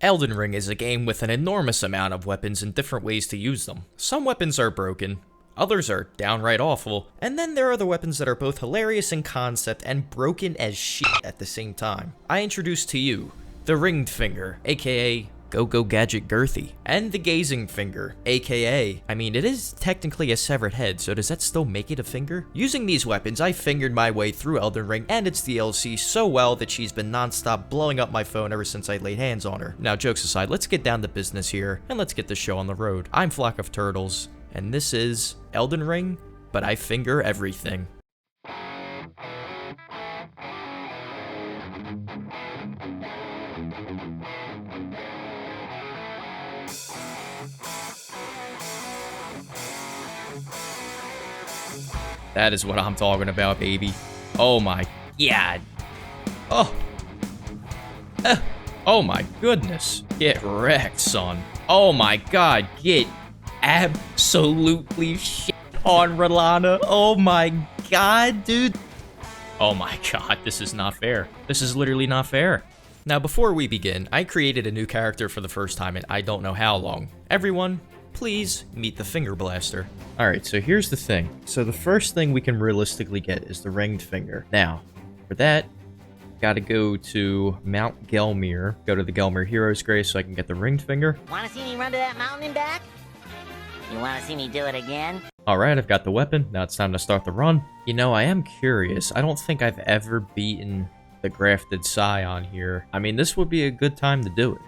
Elden Ring is a game with an enormous amount of weapons and different ways to use them. Some weapons are broken, others are downright awful, and then there are the weapons that are both hilarious in concept and broken as shit at the same time. I introduce to you the Ringed Finger, aka Go-Go Gadget Girthy, and the Gazing Finger, aka, I mean, it is technically a severed head, so does that still make it a finger? Using these weapons, I fingered my way through Elden Ring and its DLC so well that she's been non-stop blowing up my phone ever since I laid hands on her. Now, jokes aside, let's get down to business here, and let's get this show on the road. I'm Flock of Turtles, and this is Elden Ring, but I finger everything. That is what I'm talking about, baby. Oh my god. Oh. Oh my goodness. Get wrecked, son. Oh my god. Get absolutely shit on, Rolana. Oh my god, dude. Oh my god, this is not fair. This is literally not fair. Now, before we begin, I created a new character for the first time in I don't know how long. Everyone, please meet the Finger Blaster. Alright, so here's the thing. So the first thing we can realistically get is the Ringed Finger. Now, for that, gotta go to Mount Gelmir, go to the Gelmir Hero's Grace so I can get the Ringed Finger. Wanna see me run to that mountain and back? You wanna see me do it again? Alright, I've got the weapon. Now it's time to start the run. You know, I am curious. I don't think I've ever beaten the Grafted Scion here. I mean, this would be a good time to do it.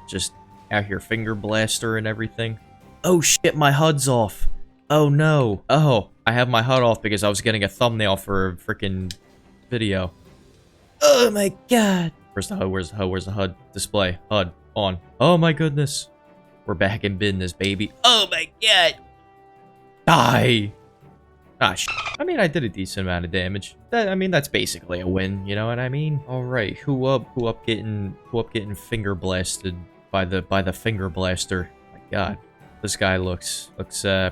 Just out here finger blaster and everything. Oh shit, my HUD's off. Oh no. Oh, I have my HUD off because I was getting a thumbnail for a freaking video. Oh my god. Where's the HUD? Where's the HUD? Where's the HUD? Display. HUD. On. Oh my goodness. We're back in business, baby. Oh my god. Die. Ah, shit. I mean, I did a decent amount of damage. I mean, that's basically a win, you know what I mean? Alright, who up getting finger blasted by the Finger Blaster. My god. This guy looks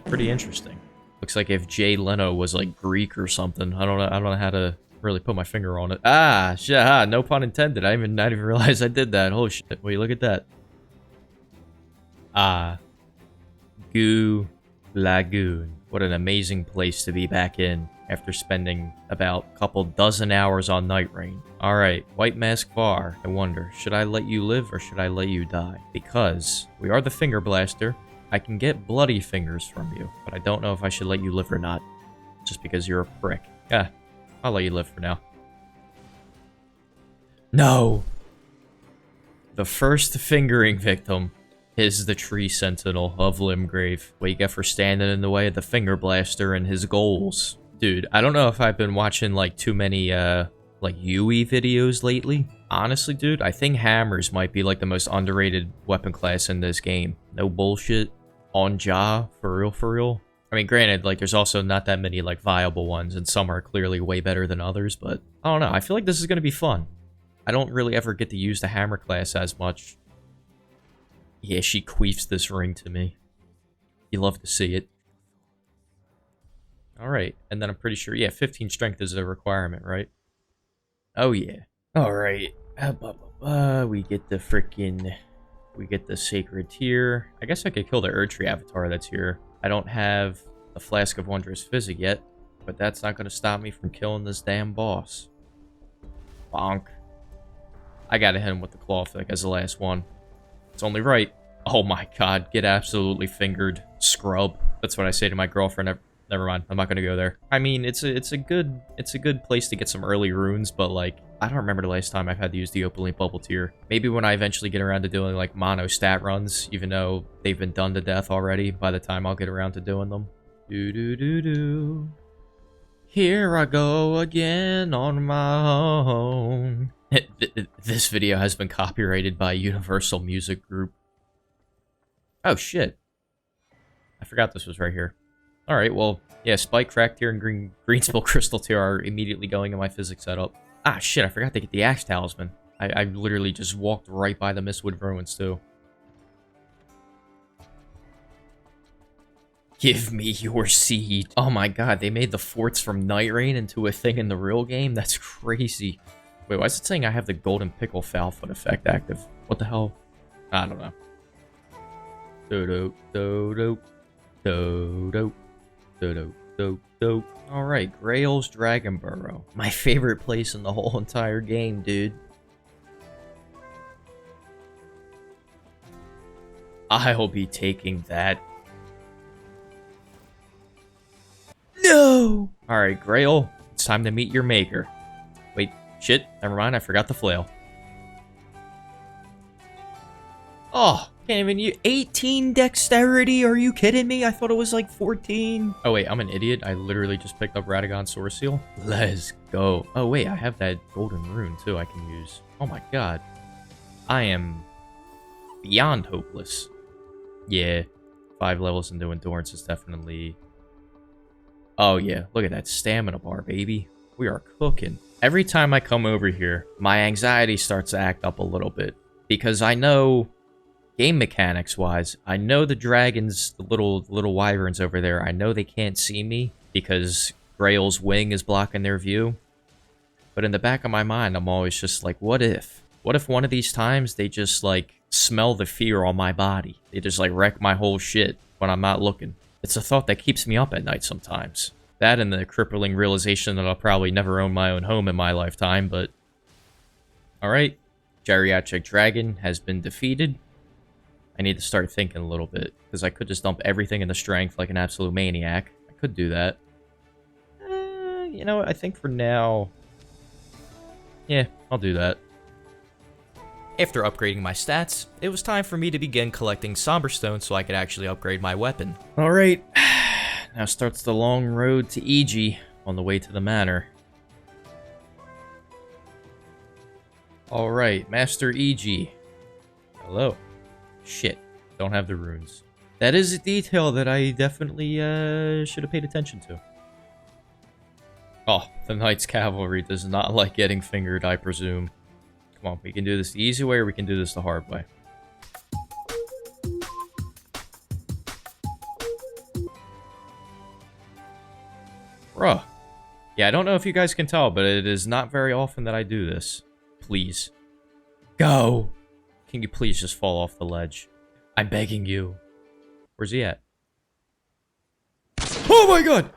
pretty interesting. Looks like if Jay Leno was like Greek or something. I don't know how to really put my finger on it. Ah, shit, no pun intended. I didn't even realize I did that. Holy shit. Wait, look at that. Ah. Goo Lagoon. What an amazing place to be back in after spending about a couple dozen hours on Night Rain. Alright, White Mask Bar. I wonder, should I let you live or should I let you die? Because we are the Finger Blaster. I can get bloody fingers from you, but I don't know if I should let you live or not. Just because you're a prick. Yeah, I'll let you live for now. No! The first fingering victim is the Tree Sentinel of Limgrave. What you get for standing in the way of the Finger Blaster and his goals. Dude, I don't know if I've been watching like too many like Yui videos lately. Honestly, dude, I think hammers might be like the most underrated weapon class in this game. No bullshit. On jaw, for real. I mean, granted, like, there's also not that many, like, viable ones, and some are clearly way better than others, but I don't know. I feel like this is gonna be fun. I don't really ever get to use the hammer class as much. Yeah, she queefs this ring to me. You love to see it. Alright, and then I'm pretty sure, yeah, 15 strength is a requirement, right? Oh, yeah. Alright. We get the frickin'... We get the Sacred Tear. I guess I could kill the Erdtree avatar that's here. I don't have the Flask of Wondrous Physic yet, but that's not going to stop me from killing this damn boss. Bonk. I gotta hit him with the Clawfic as the last one. It's only right. Oh my god, get absolutely fingered. Scrub. That's what I say to my girlfriend. Never mind, I'm not gonna go there. I mean, it's a good place to get some early runes, but like, I don't remember the last time I've had to use the Opaline Bubble Tier. Maybe when I eventually get around to doing like mono stat runs, even though they've been done to death already by the time I'll get around to doing them. Do. Here I go again on my own. This video has been copyrighted by Universal Music Group. Oh shit. I forgot this was right here. Alright, well, yeah, Spike, Crack Tier, and Greenspill Crystal Tier are immediately going in my physics setup. Ah, shit, I forgot to get the Axe Talisman. I literally just walked right by the Mistwood Ruins, too. Give me your seed. Oh my god, they made the forts from Night Rain into a thing in the real game? That's crazy. Wait, why is it saying I have the Golden Pickle Foul Foot effect active? What the hell? I don't know. Do-do, do-do, do-do, do-do, do-do. Alright, Grail's Dragon Burrow. My favorite place in the whole entire game, dude. I'll be taking that. No! Alright, Grail, it's time to meet your maker. Wait, shit, never mind, I forgot the flail. Oh, can't even use 18 dexterity, are you kidding me? I thought it was like 14. Oh wait, I'm an idiot, I literally just picked up Radagon's Source Seal. Let's go. Oh wait, I have that golden rune too I can use. Oh my god. I am beyond hopeless. Yeah, 5 levels into endurance is definitely... Oh yeah, look at that stamina bar, baby. We are cooking. Every time I come over here, my anxiety starts to act up a little bit. Because I know, game mechanics-wise, I know the dragons, the little wyverns over there, I know they can't see me because Grail's wing is blocking their view. But in the back of my mind, I'm always just like, what if? What if one of these times they just, like, smell the fear on my body? They just, like, wreck my whole shit when I'm not looking. It's a thought that keeps me up at night sometimes. That and the crippling realization that I'll probably never own my own home in my lifetime, but... Alright. Geriatric Dragon has been defeated. I need to start thinking a little bit, because I could just dump everything into strength like an absolute maniac. I could do that. You know what? I think for now... Yeah, I'll do that. After upgrading my stats, it was time for me to begin collecting Somberstone so I could actually upgrade my weapon. Alright, now starts the long road to EG on the way to the manor. Alright, Master EG. Hello. Shit, don't have the runes. That is a detail that I definitely should have paid attention to. Oh, the Knight's Cavalry does not like getting fingered, I presume. Come on, we can do this the easy way or we can do this the hard way. Bruh. Yeah, I don't know if you guys can tell, but it is not very often that I do this. Please. Go! Can you please just fall off the ledge? I'm begging you. Where's he at? Oh my god!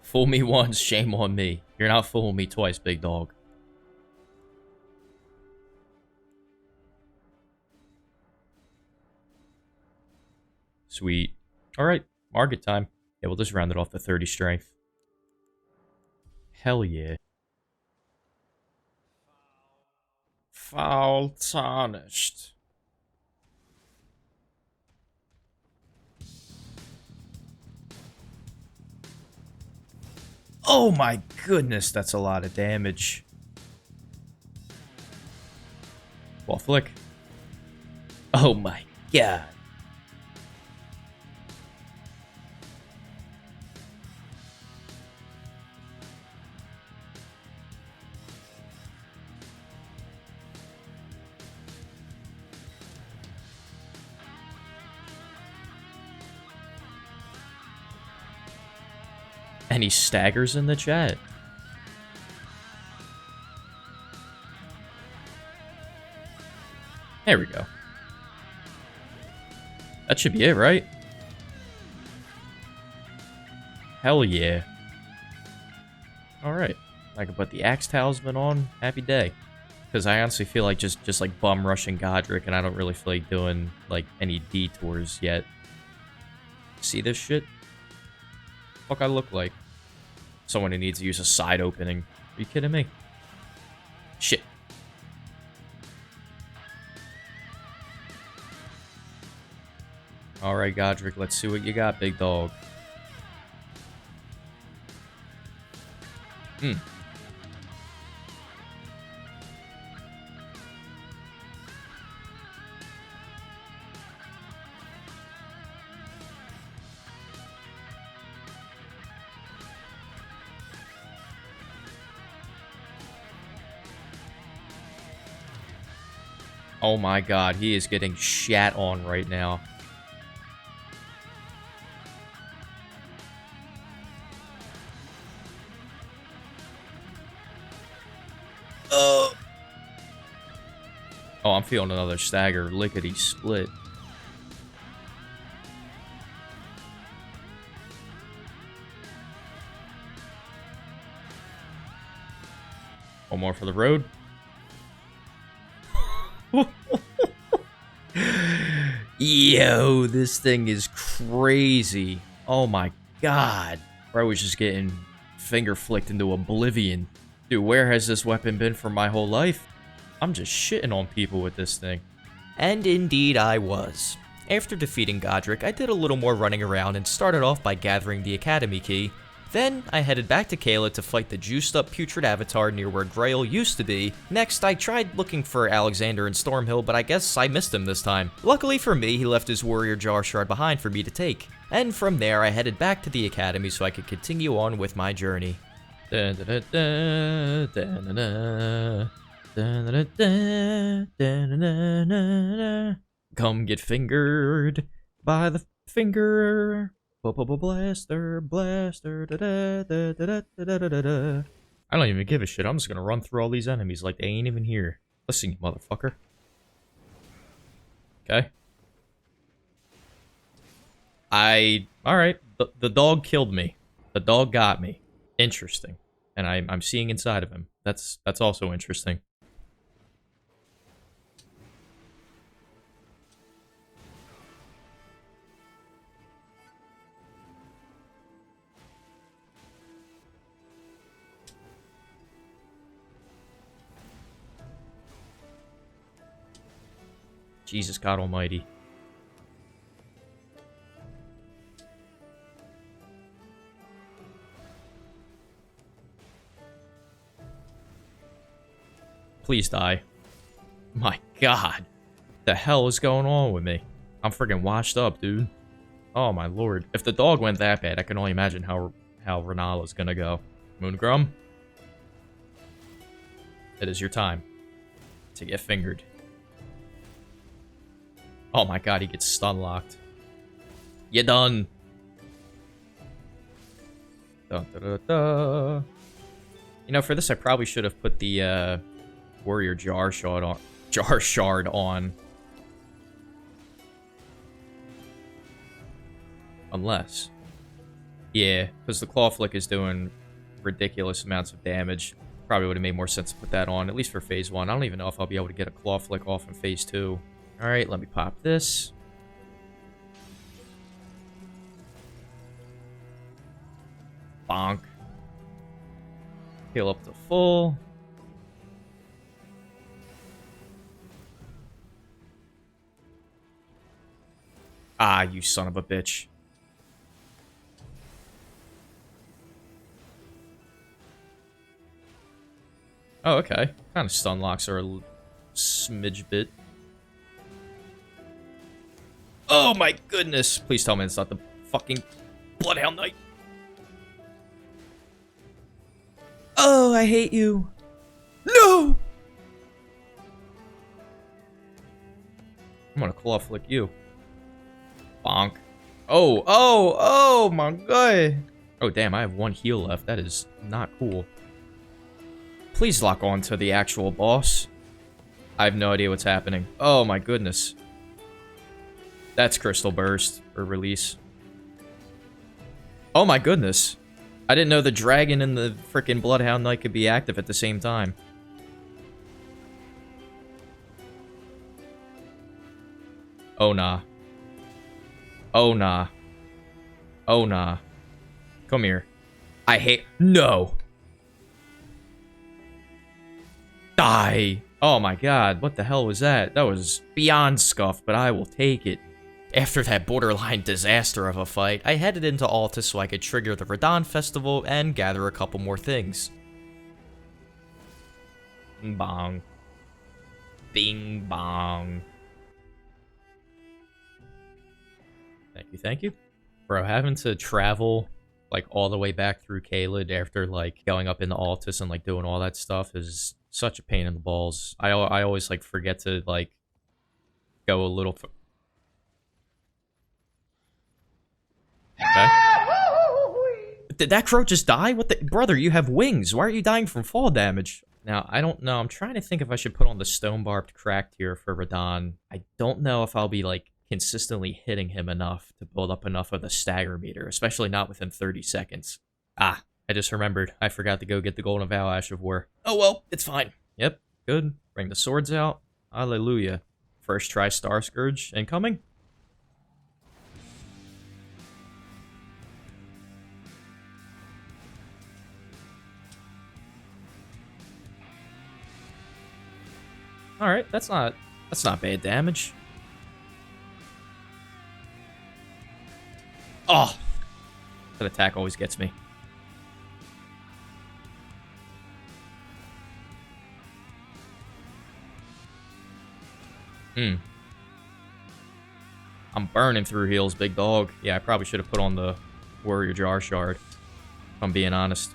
Fool me once, shame on me. You're not fooling me twice, big dog. Sweet. Alright, market time. Yeah, we'll just round it off to 30 strength. Hell yeah. Foul tarnished. Oh my goodness, that's a lot of damage. Wall flick. Oh my god. And he staggers in the chat. There we go. That should be it, right? Hell yeah. Alright. I can put the Axe Talisman on. Happy day. Because I honestly feel like just like bum rushing Godric, and I don't really feel like doing like any detours yet. See this shit? Fuck I look like? Someone who needs to use a side opening. Are you kidding me? Shit. Alright, Godric, let's see what you got, big dog. Hmm. Oh my god, he is getting shat on right now. Oh, I'm feeling another stagger lickety split. One more for the road. Yo, this thing is crazy. Oh my god. Bro was just getting finger flicked into oblivion. Dude, where has this weapon been for my whole life? I'm just shitting on people with this thing. And indeed I was. After defeating Godric, I did a little more running around and started off by gathering the Academy Key. Then, I headed back to Caelid to fight the juiced-up Putrid Avatar near where Grail used to be. Next, I tried looking for Alexander in Stormhill, but I guess I missed him this time. Luckily for me, he left his Warrior Jar Shard behind for me to take. And from there, I headed back to the Academy so I could continue on with my journey. Come get fingered by the finger. Blaster, blaster, I don't even give a shit. I'm just gonna run through all these enemies like they ain't even here. Listen, you motherfucker. Okay. Alright. The dog killed me. The dog got me. Interesting. And I'm seeing inside of him. That's also interesting. Jesus God Almighty. Please die. My God. The hell is going on with me? I'm freaking washed up, dude. Oh my lord. If the dog went that bad, I can only imagine how Renala's gonna go. Moongrum? It is your time to get fingered. Oh my god, he gets stun locked. You done. Dun, da, da, da. You know, for this I probably should have put the Warrior Jar Shard on. Unless. Yeah, because the Claw Flick is doing ridiculous amounts of damage. Probably would have made more sense to put that on, at least for phase 1. I don't even know if I'll be able to get a Claw Flick off in phase 2. Alright, let me pop this. Bonk. Heal up to full. Ah, you son of a bitch. Oh, okay. Kind of stun locks are a smidge bit. Oh my goodness! Please tell me it's not the fucking Bloodhound Knight. Oh, I hate you. No! I'm gonna claw flick you. Bonk. Oh my god. Oh damn, I have 1 heal left. That is not cool. Please lock on to the actual boss. I have no idea what's happening. Oh my goodness. That's Crystal Burst, or Release. Oh my goodness. I didn't know the dragon and the frickin' Bloodhound Knight could be active at the same time. Oh nah. Oh nah. Oh nah. Come here. I hate- No! Die! Oh my god, what the hell was that? That was beyond scuffed, but I will take it. After that borderline disaster of a fight, I headed into Altus so I could trigger the Radon Festival and gather a couple more things. Bing bong. Bing bong. Thank you, thank you. Bro, having to travel, like, all the way back through Caelid after, like, going up into Altus and, like, doing all that stuff is such a pain in the balls. I always, like, forget to, like, go a little... Okay. Did that crow just die? What the... Brother, you have wings. Why are you dying from fall damage? Now, I don't know. I'm trying to think if I should put on the Stone Barbed Cracked here for Radahn. I don't know if I'll be, like, consistently hitting him enough to build up enough of the stagger meter, especially not within 30 seconds. Ah, I just remembered. I forgot to go get the Golden Vow Ash of War. Oh well, it's fine. Yep, good. Bring the swords out. Hallelujah. First try Star Scourge incoming. Alright, that's not bad damage. Oh! That attack always gets me. I'm burning through heals, big dog. Yeah, I probably should have put on the Warrior Jar Shard, if I'm being honest.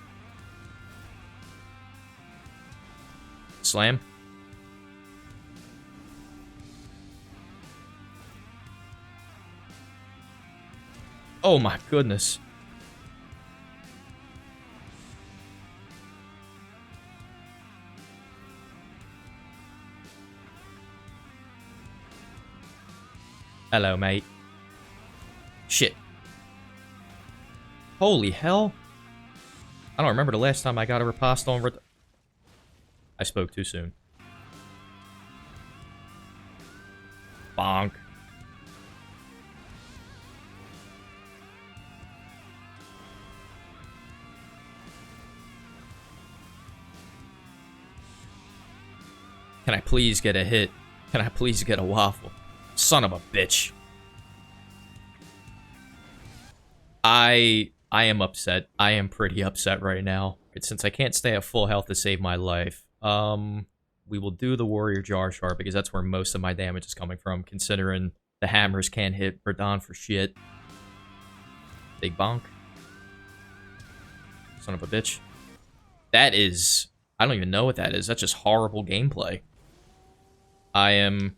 Slam. Oh my goodness. Hello, mate. Shit. Holy hell. I don't remember the last time I got a riposte on... I spoke too soon. Bonk. Can I please get a hit? Can I please get a waffle? Son of a bitch. I am upset. I am pretty upset right now. Since I can't stay at full health to save my life, we will do the Warrior Jar Shard because that's where most of my damage is coming from, considering the hammers can't hit Radahn for shit. Big bonk. Son of a bitch. That is... I don't even know what that is. That's just horrible gameplay. I am...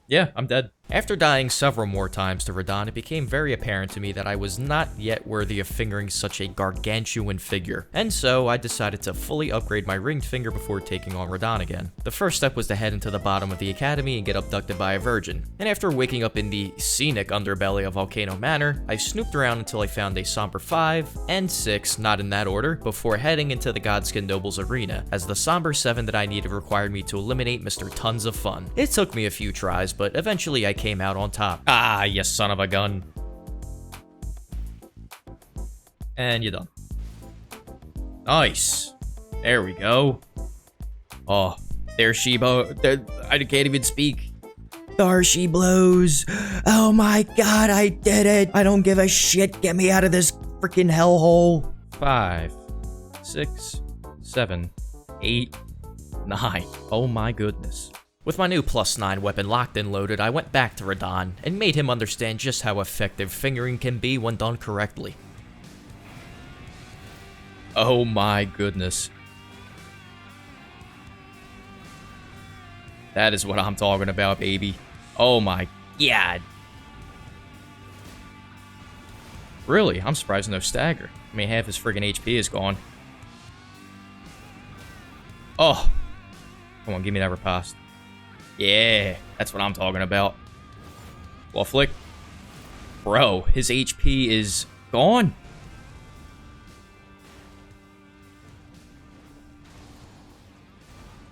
Yeah, I'm dead. After dying several more times to Radahn, it became very apparent to me that I was not yet worthy of fingering such a gargantuan figure, and so I decided to fully upgrade my ringed finger before taking on Radahn again. The first step was to head into the bottom of the academy and get abducted by a virgin, and after waking up in the scenic underbelly of Volcano Manor, I snooped around until I found a somber 5 and 6, not in that order, before heading into the Godskin Nobles arena, as the somber 7 that I needed required me to eliminate Mr. Tons of Fun. It took me a few tries, but eventually I came out on top. Ah, you son of a gun. And you're done. Nice. There we go. Oh, there she I can't even speak. There she blows. Oh my god, I did it. I don't give a shit. Get me out of this freaking hellhole. 5, 6, 7, 8, 9. Oh my goodness. With my new +9 weapon locked and loaded, I went back to Radahn and made him understand just how effective fingering can be when done correctly. Oh my goodness. That is what I'm talking about, baby. Oh my god. Really? I'm surprised no stagger. I mean, half his friggin' HP is gone. Oh. Come on, give me that riposte. Yeah, that's what I'm talking about. Well, flick. Bro, his HP is gone.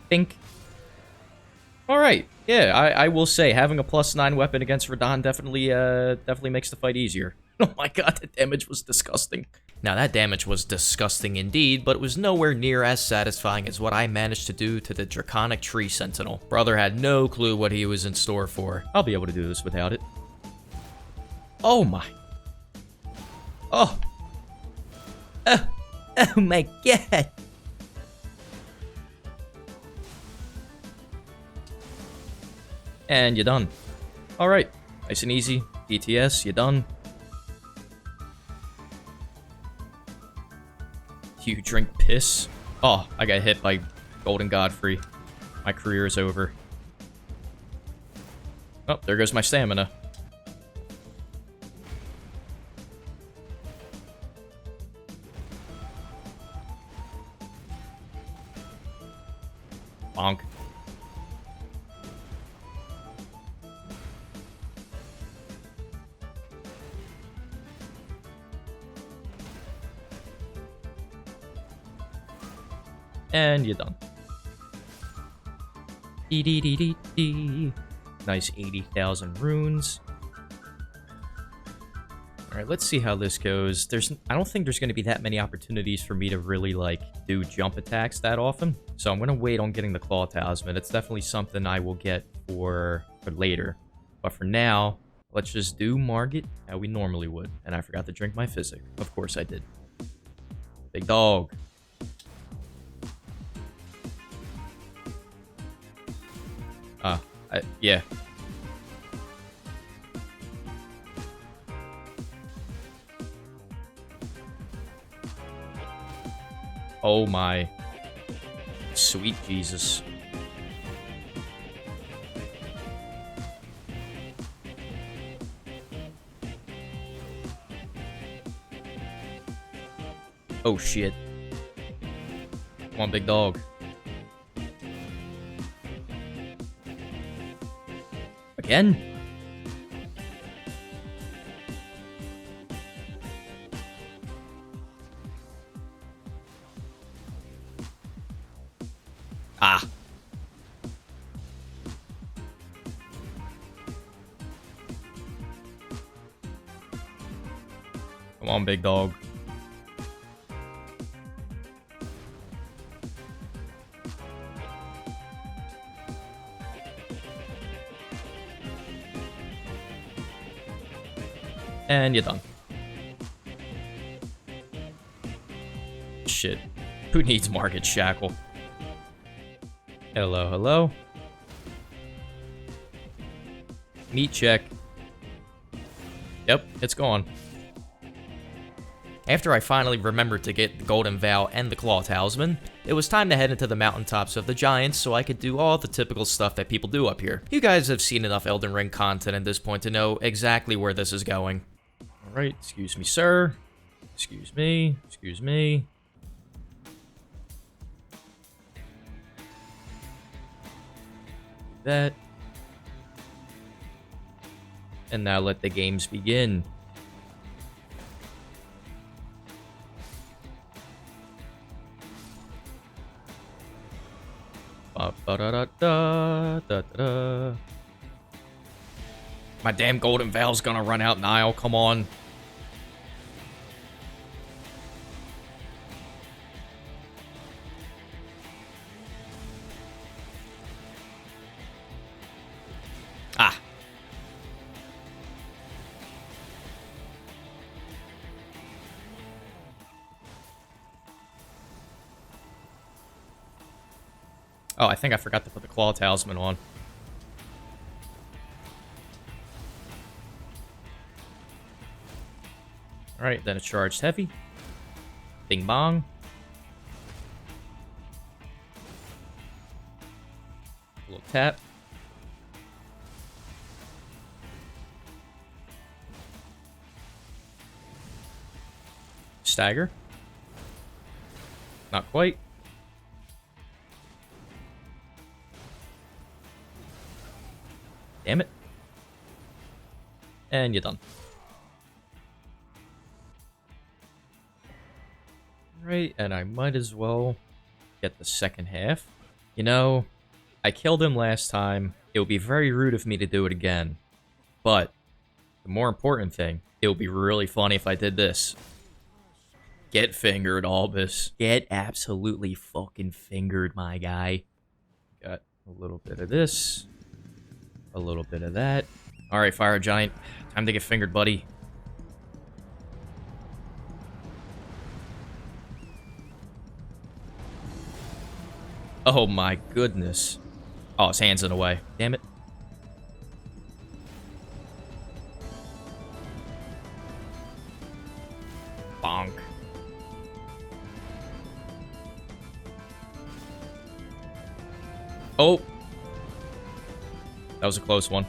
Think. Alright, yeah, I will say, having a +9 weapon against Radahn definitely makes the fight easier. Oh my god, that damage was disgusting. Now, that damage was disgusting indeed, but it was nowhere near as satisfying as what I managed to do to the Draconic Tree Sentinel. Brother had no clue what he was in store for. I'll be able to do this without it. Oh my. Oh. Oh my god. And you're done. Alright, nice and easy. DTS, you're done. You drink piss? Oh, I got hit by Golden Godfrey. My career is over. Oh, there goes my stamina. Bonk. And you're done. Dee dee dee dee dee. Nice 80,000 runes. Alright, let's see how this goes. I don't think there's going to be that many opportunities for me to really, like, do jump attacks that often. So I'm going to wait on getting the Claw Talisman. It's definitely something I will get for later. But for now, let's just do Margit how we normally would. And I forgot to drink my physic. Of course I did. Big dog. Yeah. Oh my. Sweet Jesus. Oh shit. Come on, big dog. Again? Ah. Come on, big dog. And you're done. Shit. Who needs Market Shackle? Hello, hello. Meat check. Yep, it's gone. After I finally remembered to get the Golden Vow and the Claw Talisman, it was time to head into the mountaintops of the Giants so I could do all the typical stuff that people do up here. You guys have seen enough Elden Ring content at this point to know exactly where this is going. Alright, excuse me, sir. Excuse me. Excuse me. That. And now let the games begin. Ba-ba-da-da-da-da-da. My damn Golden Vow's gonna run out, Niall. Come on. Ah. Oh, I think I forgot to put the Claw Talisman on. Alright, then it's charged heavy. Bing bong. A little tap. Stagger. Not quite. Damn it. And you're done. Right, and I might as well get the second half. You know, I killed him last time. It would be very rude of me to do it again. But the more important thing, it would be really funny if I did this. Get fingered, Albus. Get absolutely fucking fingered, my guy. Got a little bit of this. A little bit of that. Alright, Fire Giant. Time to get fingered, buddy. Oh my goodness. Oh, his hand's in the way. Damn it. Bonk. Oh. That was a close one.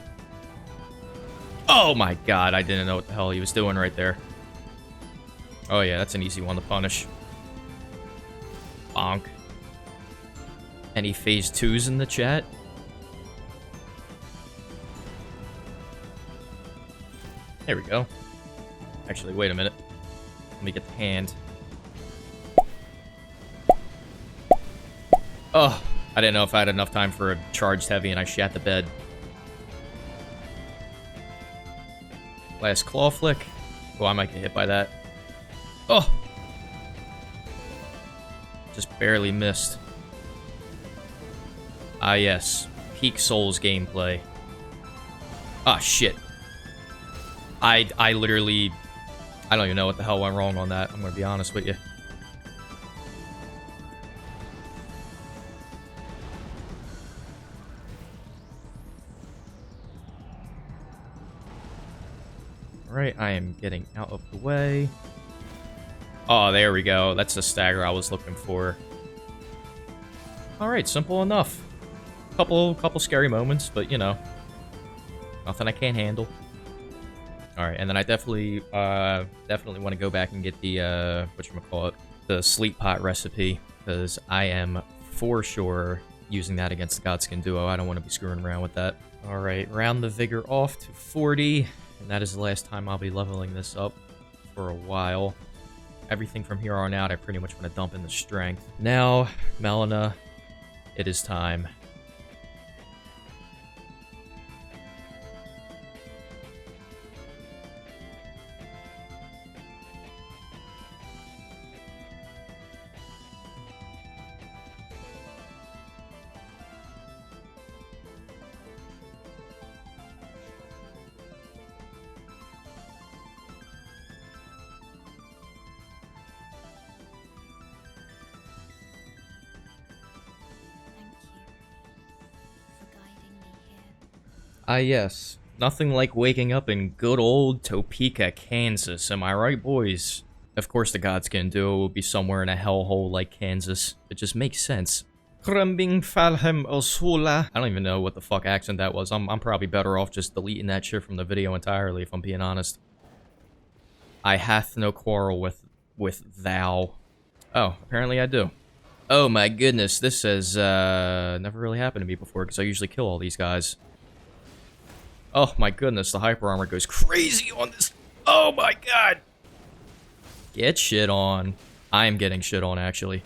Oh my god, I didn't know what the hell he was doing right there. Oh yeah, that's an easy one to punish. Bonk. Any phase 2s in the chat? There we go. Actually, wait a minute. Let me get the hand. Oh, I didn't know if I had enough time for a charged heavy and I shat the bed. Last claw flick. Oh, I might get hit by that. Oh! Just barely missed. Ah, yes. Peak Souls gameplay. Ah, shit. I literally... I don't even know what the hell went wrong on that. I'm gonna be honest with you. Alright, I am getting out of the way. Oh, there we go. That's the stagger I was looking for. Alright, simple enough. Couple scary moments, but you know. Nothing I can't handle. Alright, and then I definitely want to go back and get the, whatchamacallit, the sleep pot recipe, because I am for sure using that against the Godskin Duo. I don't want to be screwing around with that. Alright, round the vigor off to 40, and that is the last time I'll be leveling this up for a while. Everything from here on out, I pretty much want to dump in the strength. Now, Melina, it is time. Ah, yes. Nothing like waking up in good old Topeka, Kansas. Am I right, boys? Of course the Godskin Duo will be somewhere in a hellhole like Kansas. It just makes sense. I don't even know what the fuck accent that was. I'm probably better off just deleting that shit from the video entirely, if I'm being honest. I hath no quarrel with thou. Oh, apparently I do. Oh my goodness, this has never really happened to me before, because I usually kill all these guys. Oh my goodness, the hyper armor goes crazy on this. Oh my god. Get shit on. I am getting shit on, actually.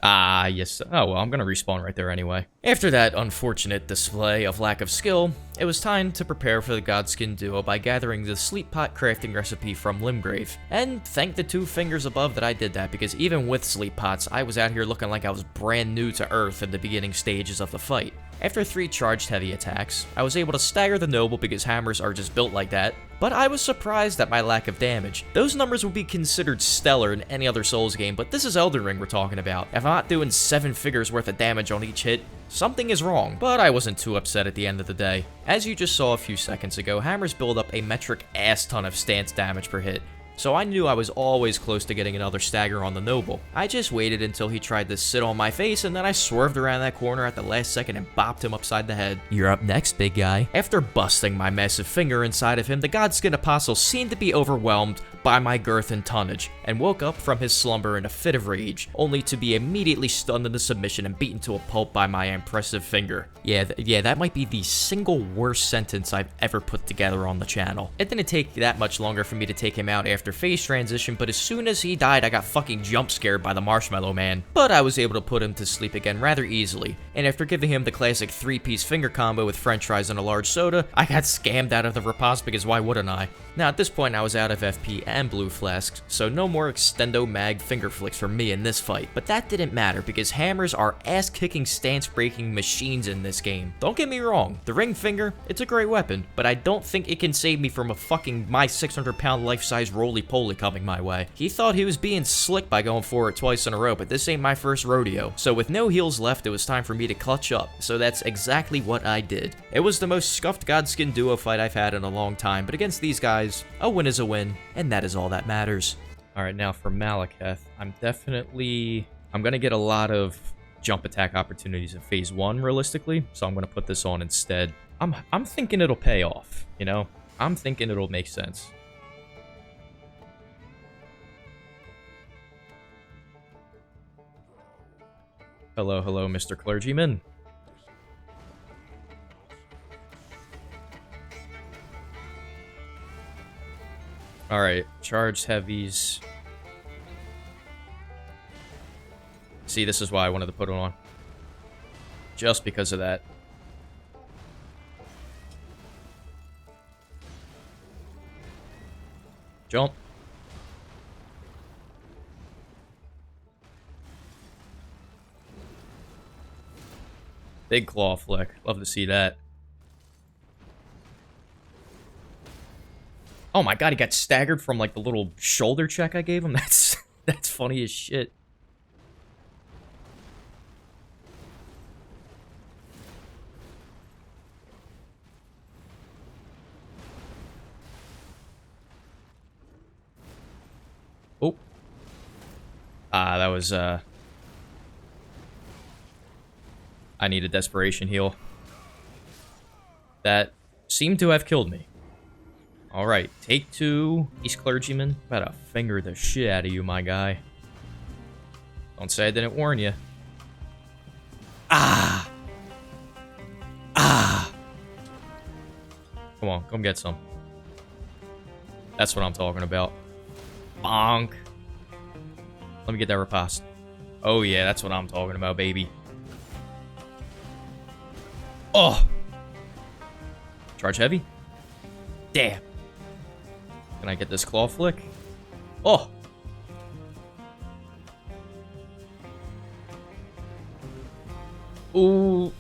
Ah, yes. Oh, well, I'm gonna respawn right there anyway. After that unfortunate display of lack of skill, it was time to prepare for the Godskin Duo by gathering the sleep pot crafting recipe from Limgrave. And thank the 2 fingers above that I did that, because even with sleep pots, I was out here looking like I was brand new to Earth in the beginning stages of the fight. After 3 charged heavy attacks, I was able to stagger the noble because hammers are just built like that, but I was surprised at my lack of damage. Those numbers would be considered stellar in any other Souls game, but this is Elden Ring we're talking about. If I'm not doing 7 figures worth of damage on each hit, something is wrong, but I wasn't too upset at the end of the day. As you just saw a few seconds ago, hammers build up a metric ass ton of stance damage per hit, so I knew I was always close to getting another stagger on the noble. I just waited until he tried to sit on my face, and then I swerved around that corner at the last second and bopped him upside the head. You're up next, big guy. After busting my massive finger inside of him, the Godskin Apostle seemed to be overwhelmed by my girth and tonnage, and woke up from his slumber in a fit of rage, only to be immediately stunned into submission and beaten to a pulp by my impressive finger. Yeah, that might be the single worst sentence I've ever put together on the channel. It didn't take that much longer for me to take him out after phase transition, but as soon as he died, I got fucking jump scared by the Marshmallow Man. But I was able to put him to sleep again rather easily, and after giving him the classic 3-piece finger combo with french fries and a large soda, I got scammed out of the riposte because why wouldn't I? Now at this point I was out of FP and blue flasks, so no more extendo mag finger flicks for me in this fight. But that didn't matter because hammers are ass-kicking stance-breaking machines in this game. Don't get me wrong, the ring finger, it's a great weapon, but I don't think it can save me from a fucking my 600-pound life-size roly-poly coming my way. He thought he was being slick by going for it twice in a row, but this ain't my first rodeo. So with no heals left, it was time for me to clutch up, so that's exactly what I did. It was the most scuffed Godskin Duo fight I've had in a long time, but against these guys, a win is a win, and that is all that matters. Alright, now for Malekith, I'm gonna get a lot of jump attack opportunities in phase 1, realistically, so I'm gonna put this on instead. I'm thinking it'll pay off, you know? I'm thinking it'll make sense. Hello, hello, Mr. Clergyman. Alright, charged heavies. See, this is why I wanted to put it on. Just because of that. Jump. Big claw flick. Love to see that. Oh my god, he got staggered from like the little shoulder check I gave him. That's funny as shit. Oh. Ah, that was I need a desperation heal. That seemed to have killed me. Alright, take 2, East Clergyman. About to finger the shit out of you, my guy. Don't say I didn't warn you. Ah! Ah! Come on, come get some. That's what I'm talking about. Bonk. Let me get that riposte. Oh yeah, that's what I'm talking about, baby. Oh! Charge heavy? Damn. Can I get this claw flick? Oh! Ooh.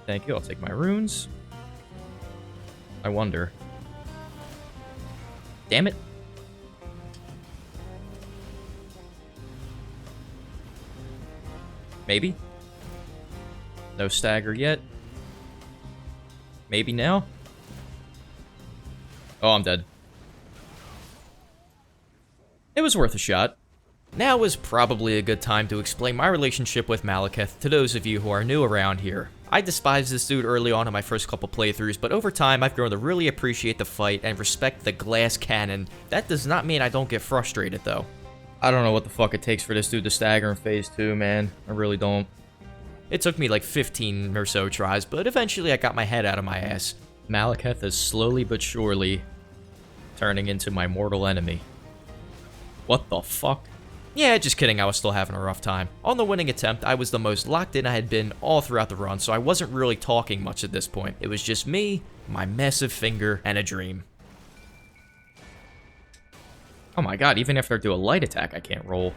Thank you, I'll take my runes. I wonder. Damn it. Maybe. No stagger yet. Maybe now. Oh, I'm dead. It was worth a shot. Now is probably a good time to explain my relationship with Malekith to those of you who are new around here. I despised this dude early on in my first couple playthroughs, but over time I've grown to really appreciate the fight and respect the glass cannon. That does not mean I don't get frustrated though. I don't know what the fuck it takes for this dude to stagger in phase 2, man. I really don't. It took me like 15 or so tries, but eventually I got my head out of my ass. Malekith is slowly but surely turning into my mortal enemy. What the fuck? Yeah, just kidding, I was still having a rough time. On the winning attempt, I was the most locked in I had been all throughout the run, so I wasn't really talking much at this point. It was just me, my massive finger, and a dream. Oh my god, even after I do a light attack, I can't roll.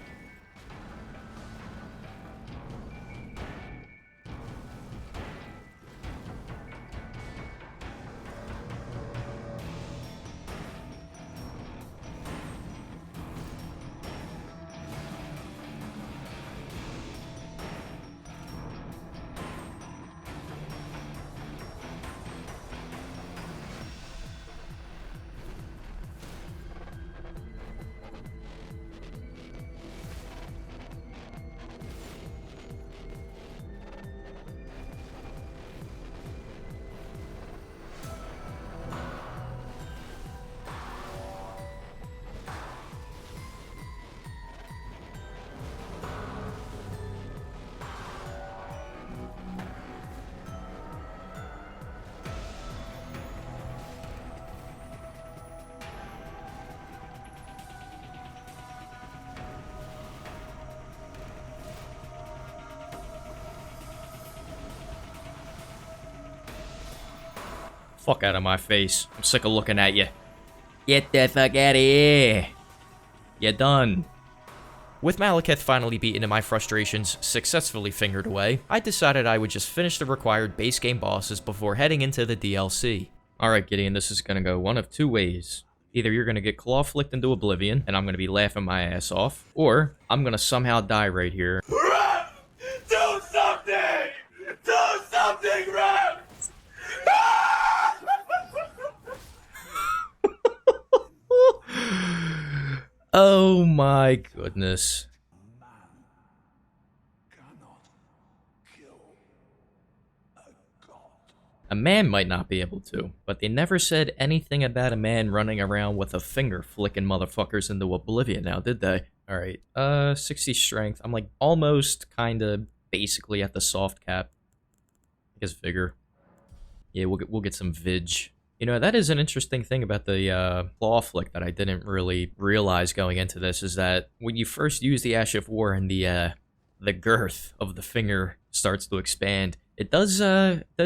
Fuck out of my face. I'm sick of looking at you. Get the fuck out of here. You're done. With Malekith finally beaten and my frustrations successfully fingered away, I decided I would just finish the required base game bosses before heading into the DLC. Alright, Gideon, this is gonna go one of two ways. Either you're gonna get claw flicked into oblivion, and I'm gonna be laughing my ass off, or I'm gonna somehow die right here. Do something! Do something, Rev! Oh my goodness. A man might not be able to, but they never said anything about a man running around with a finger flicking motherfuckers into oblivion now, did they? Alright, 60 strength. I'm like almost kinda basically at the soft cap. I guess vigor. Yeah, we'll get some vig. You know, that is an interesting thing about the claw flick that I didn't really realize going into this, is that when you first use the Ash of War and the girth of the finger starts to expand, it does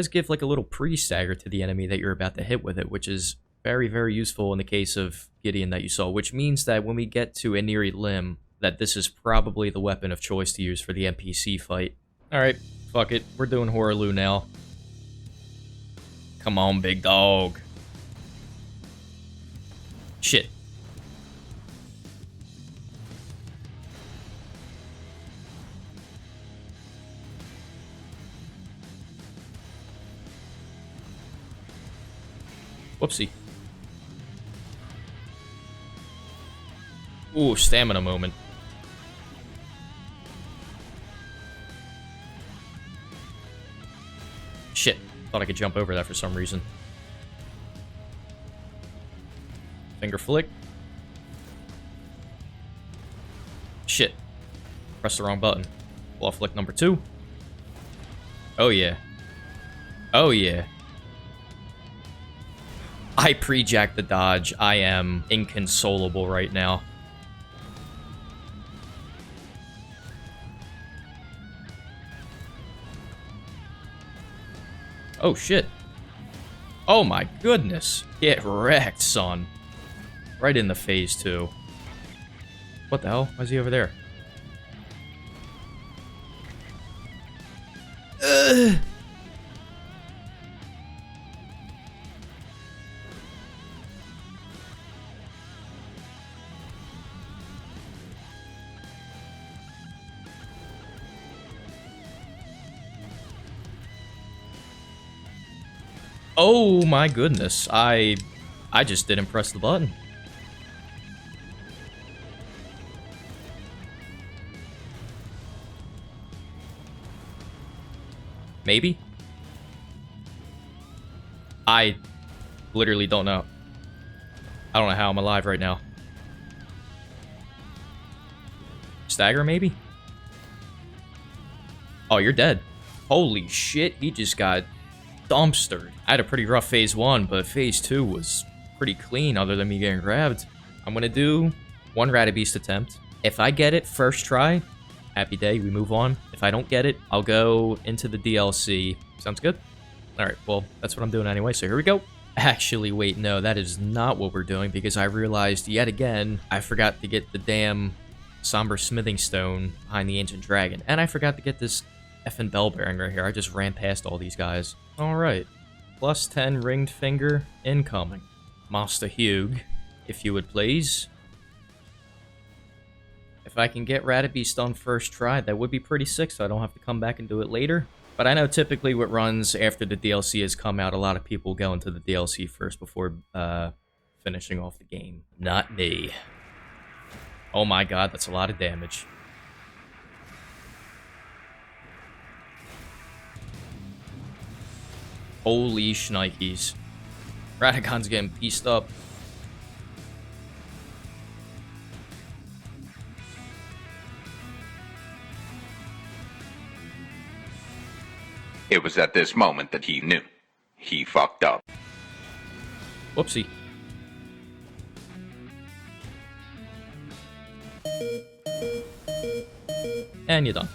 give like a little pre-stagger to the enemy that you're about to hit with it, which is very, very useful in the case of Gideon that you saw, which means that when we get to a Neri limb, that this is probably the weapon of choice to use for the NPC fight. Alright, fuck it. We're doing Horaloo now. Come on, big dog. Shit. Whoopsie. Ooh, stamina moment. Shit. Thought I could jump over that for some reason. Finger flick. Shit. Press the wrong button. Claw flick number 2. Oh yeah. Oh yeah. I pre-jacked the dodge. I am inconsolable right now. Oh shit. Oh my goodness. Get wrecked, son. Right in the face, too. What the hell? Why is he over there? Ugh. Oh my goodness. I just didn't press the button. Maybe? I literally don't know. I don't know how I'm alive right now. Stagger, maybe? Oh, you're dead. Holy shit, he just got dumpstered. I had a pretty rough phase 1, but phase 2 was pretty clean other than me getting grabbed. I'm gonna do one Ratabeast attempt. If I get it first try, happy day, we move on. If I don't get it, I'll go into the DLC. Sounds good? Alright, well, that's what I'm doing anyway, so here we go. Actually, wait, no, that is not what we're doing, because I realized, yet again, I forgot to get the damn Somber Smithing Stone behind the Ancient Dragon, and I forgot to get this effing Bell Bearing right here. I just ran past all these guys. Alright. Plus 10 Ringed Finger incoming. Master Hugh, if you would please. If I can get Ratabeast done first try, that would be pretty sick, so I don't have to come back and do it later. But I know typically what runs after the DLC has come out, a lot of people go into the DLC first before finishing off the game. Not me. Oh my god, that's a lot of damage. Holy shnikes. Radagon's getting pieced up. It was at this moment that he knew. He fucked up. Whoopsie. And you're done.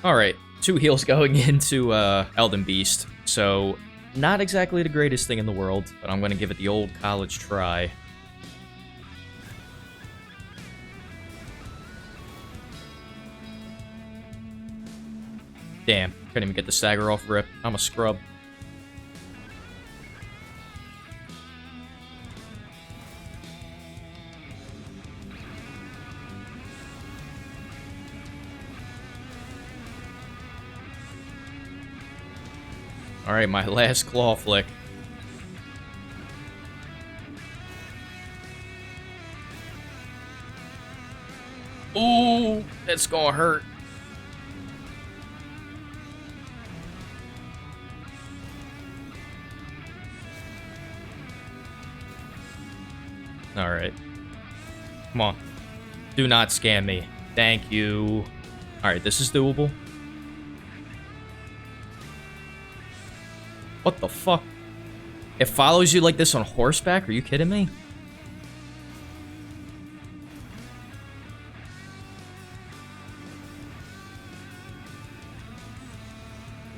Alright, 2 heals going into Elden Beast. So, not exactly the greatest thing in the world, but I'm going to give it the old college try. Damn, couldn't even get the stagger off rip. I'm a scrub. Alright, my last claw flick. Ooh, that's gonna hurt. Alright. Come on. Do not scam me. Thank you. Alright, this is doable. What the fuck? It follows you like this on horseback? Are you kidding me?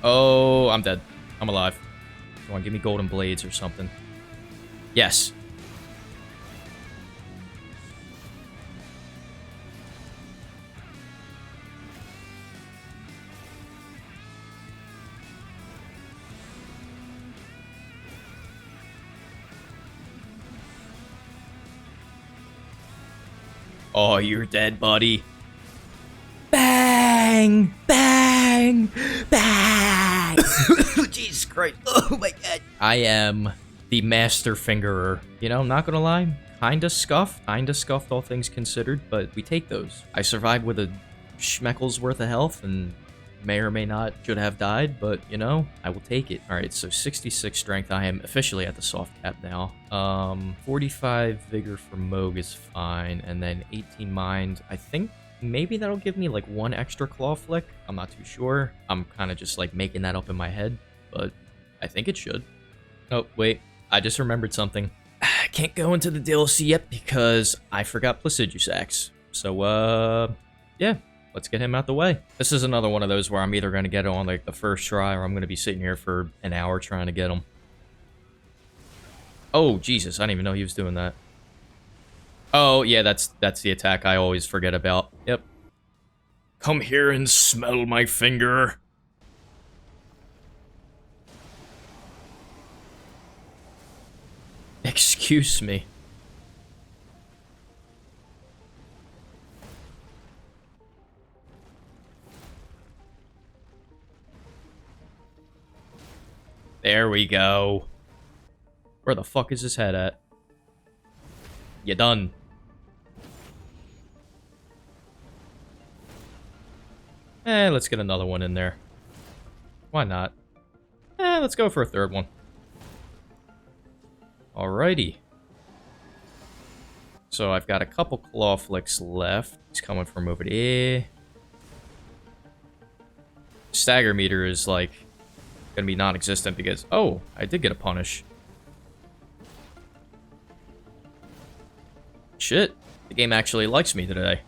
Oh, I'm dead. I'm alive. Come on, give me golden blades or something. Yes. Oh, you're dead, buddy. Bang! Bang! Bang! Jesus Christ. Oh my god. I am the master fingerer. You know, I'm not gonna lie. Kinda scuffed, all things considered, but we take those. I survived with a schmeckle's worth of health and may or may not should have died, but you know, I will take it. Alright, so 66 strength. I am officially at the soft cap now. 45 vigor for Moog is fine, and then 18 mind. I think maybe that'll give me like 1 extra claw flick. I'm not too sure. I'm kind of just like making that up in my head, but I think it should. Oh, wait. I just remembered something. I can't go into the DLC yet because I forgot Placiduous Axe. So, yeah. Let's get him out the way. This is another one of those where I'm either going to get it on like the first try or I'm going to be sitting here for an hour trying to get him. Oh, Jesus. I didn't even know he was doing that. Oh, yeah, that's the attack I always forget about. Yep. Come here and smell my finger. Excuse me. There we go. Where the fuck is his head at? You done. Let's get another one in there. Why not? Let's go for a third one. Alrighty. So I've got a couple claw flicks left. He's coming from over there. Stagger meter is like gonna be non-existent because oh, I did get a punish. Shit, the game actually likes me today.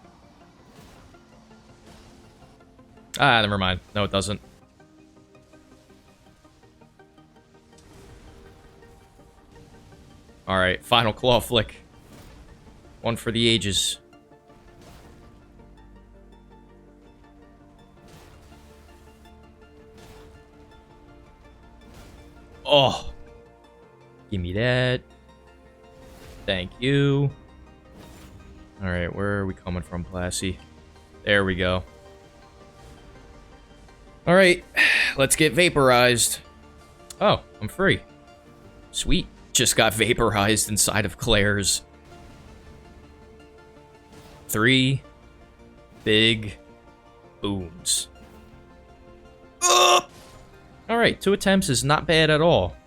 Ah, never mind. No, it doesn't. Alright, final claw flick. One for the ages. Oh. Give me that. Thank you. Alright, where are we coming from, Plassy? There we go. Alright, let's get vaporized. Oh, I'm free. Sweet. Just got vaporized inside of Claire's. 3 big booms. Alright, 2 attempts is not bad at all.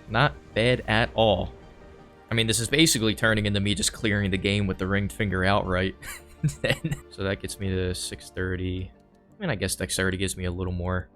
Not bad at all. I mean, this is basically turning into me just clearing the game with the ringed finger outright. So that gets me to 630. I mean, I guess dexterity gives me a little more.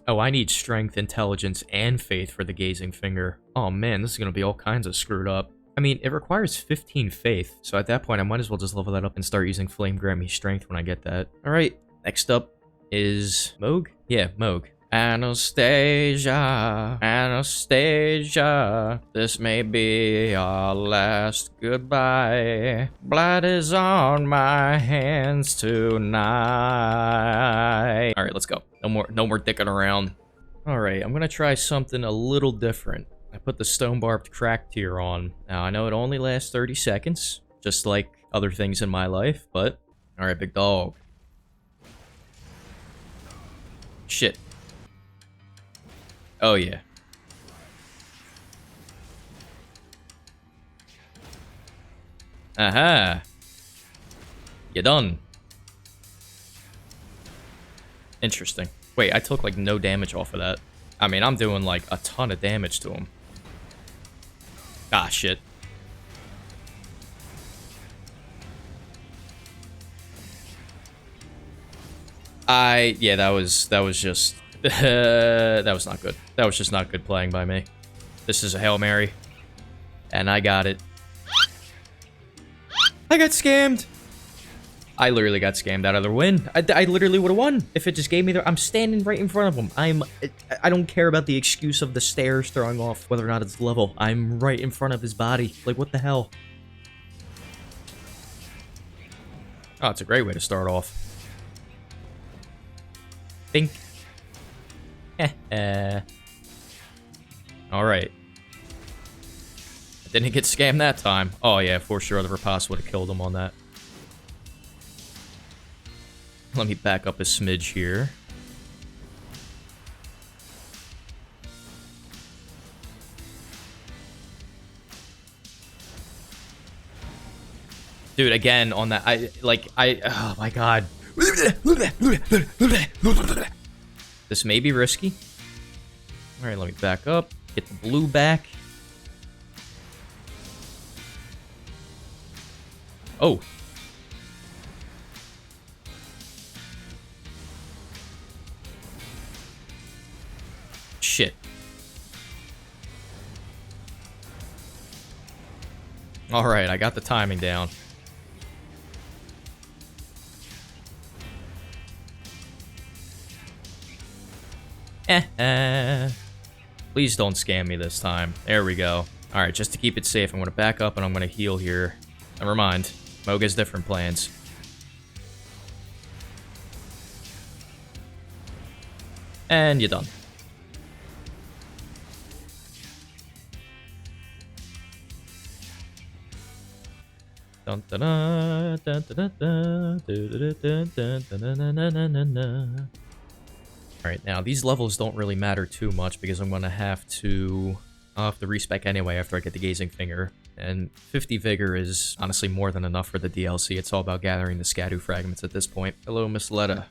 Oh, I need strength, intelligence, and faith for the gazing finger. Oh man, this is going to be all kinds of screwed up. I mean, it requires 15 faith, so at that point I might as well just level that up and start using flame grant me strength when I get that. Alright, next up is Moog? Yeah, Moog. Anastasia, Anastasia, this may be our last goodbye. Blood is on my hands tonight. All right, let's go. No more dicking around. All right, I'm gonna try something a little different. I put the stone barbed crack tier on. Now I know it only lasts 30 seconds, just like other things in my life, but all right, big dog. Shit. Oh, yeah. Aha. You done. Interesting. Wait, I took, like, no damage off of that. I mean, I'm doing, like, a ton of damage to him. Ah, shit. Yeah, that was just that was not good. That was just not good playing by me. This is a Hail Mary, and I got it. I got scammed. I literally got scammed out of the win. I literally would have won if it just gave me the... I'm standing right in front of him. I don't care about the excuse of the stairs throwing off whether or not it's level. I'm right in front of his body. Like, what the hell? Oh, it's a great way to start off. Think. Alright. I didn't get scammed that time. Oh yeah, for sure the riposte would have killed him on that. Let me back up a smidge here. Dude, again, on that, oh my god. This may be risky. Alright, let me back up. Get the blue back. Oh. Shit. Alright, I got the timing down. Please don't scam me this time. There we go. Alright, just to keep it safe, I'm going to back up and I'm going to heal here. Never mind. Moog has different plans. And you're done. Dun, dun, dun, dun, dun, dun, dun, dun, dun, dun, dun. Alright, now these levels don't really matter too much because I'm gonna have to... I'll have to respec anyway after I get the Gazing Finger. And 50 Vigor is honestly more than enough for the DLC. It's all about gathering the Scadu fragments at this point. Hello, Miss Letta.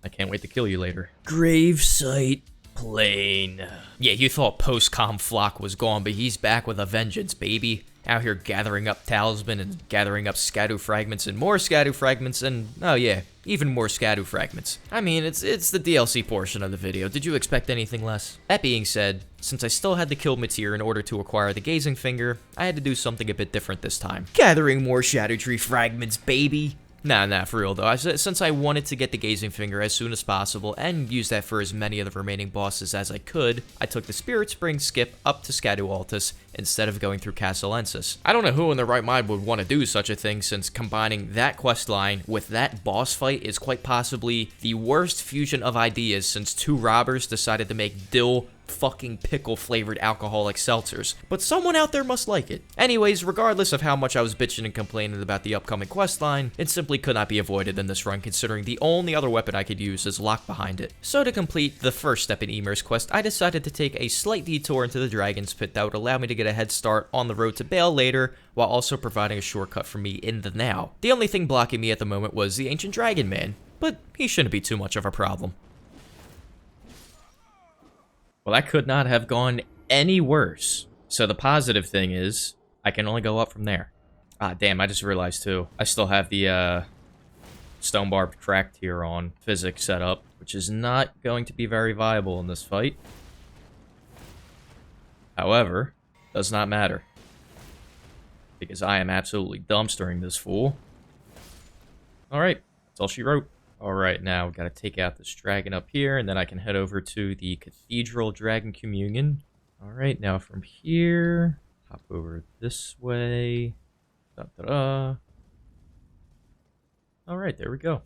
I can't wait to kill you later. Gravesite Plain. Yeah, you thought post-com Flock was gone, but he's back with a vengeance, baby. Out here gathering up talisman and gathering up Scadu fragments and more Scadu fragments and, oh yeah, even more Scadu fragments. I mean, it's the DLC portion of the video. Did you expect anything less? That being said, since I still had to kill Mateer in order to acquire the Gazing Finger, I had to do something a bit different this time. Gathering more Shadow Tree fragments, baby! Nah, for real though. Since I wanted to get the Gazing Finger as soon as possible and use that for as many of the remaining bosses as I could, I took the Spirit Spring skip up to Scadu Altus instead of going through Castellensis. I don't know who in their right mind would want to do such a thing, since combining that questline with that boss fight is quite possibly the worst fusion of ideas since two robbers decided to make dill fucking pickle flavored alcoholic seltzers, but someone out there must like it. Anyways, regardless of how much I was bitching and complaining about the upcoming questline, it simply could not be avoided in this run considering the only other weapon I could use is locked behind it. So to complete the first step in Emer's quest, I decided to take a slight detour into the Dragon's Pit that would allow me to get a head start on the road to Bale later, while also providing a shortcut for me in the now. The only thing blocking me at the moment was the Ancient Dragon Man, but he shouldn't be too much of a problem. Well, that could not have gone any worse. So the positive thing is, I can only go up from there. Ah, damn, I just realized too. I still have the Stone Barbed Crack tier on physics set up, which is not going to be very viable in this fight. However, does not matter. Because I am absolutely dumpstering this fool. Alright, that's all she wrote. Alright, now we've got to take out this dragon up here, and then I can head over to the Cathedral Dragon Communion. Alright, now from here, hop over this way. Da-da-da. Alright, there we go.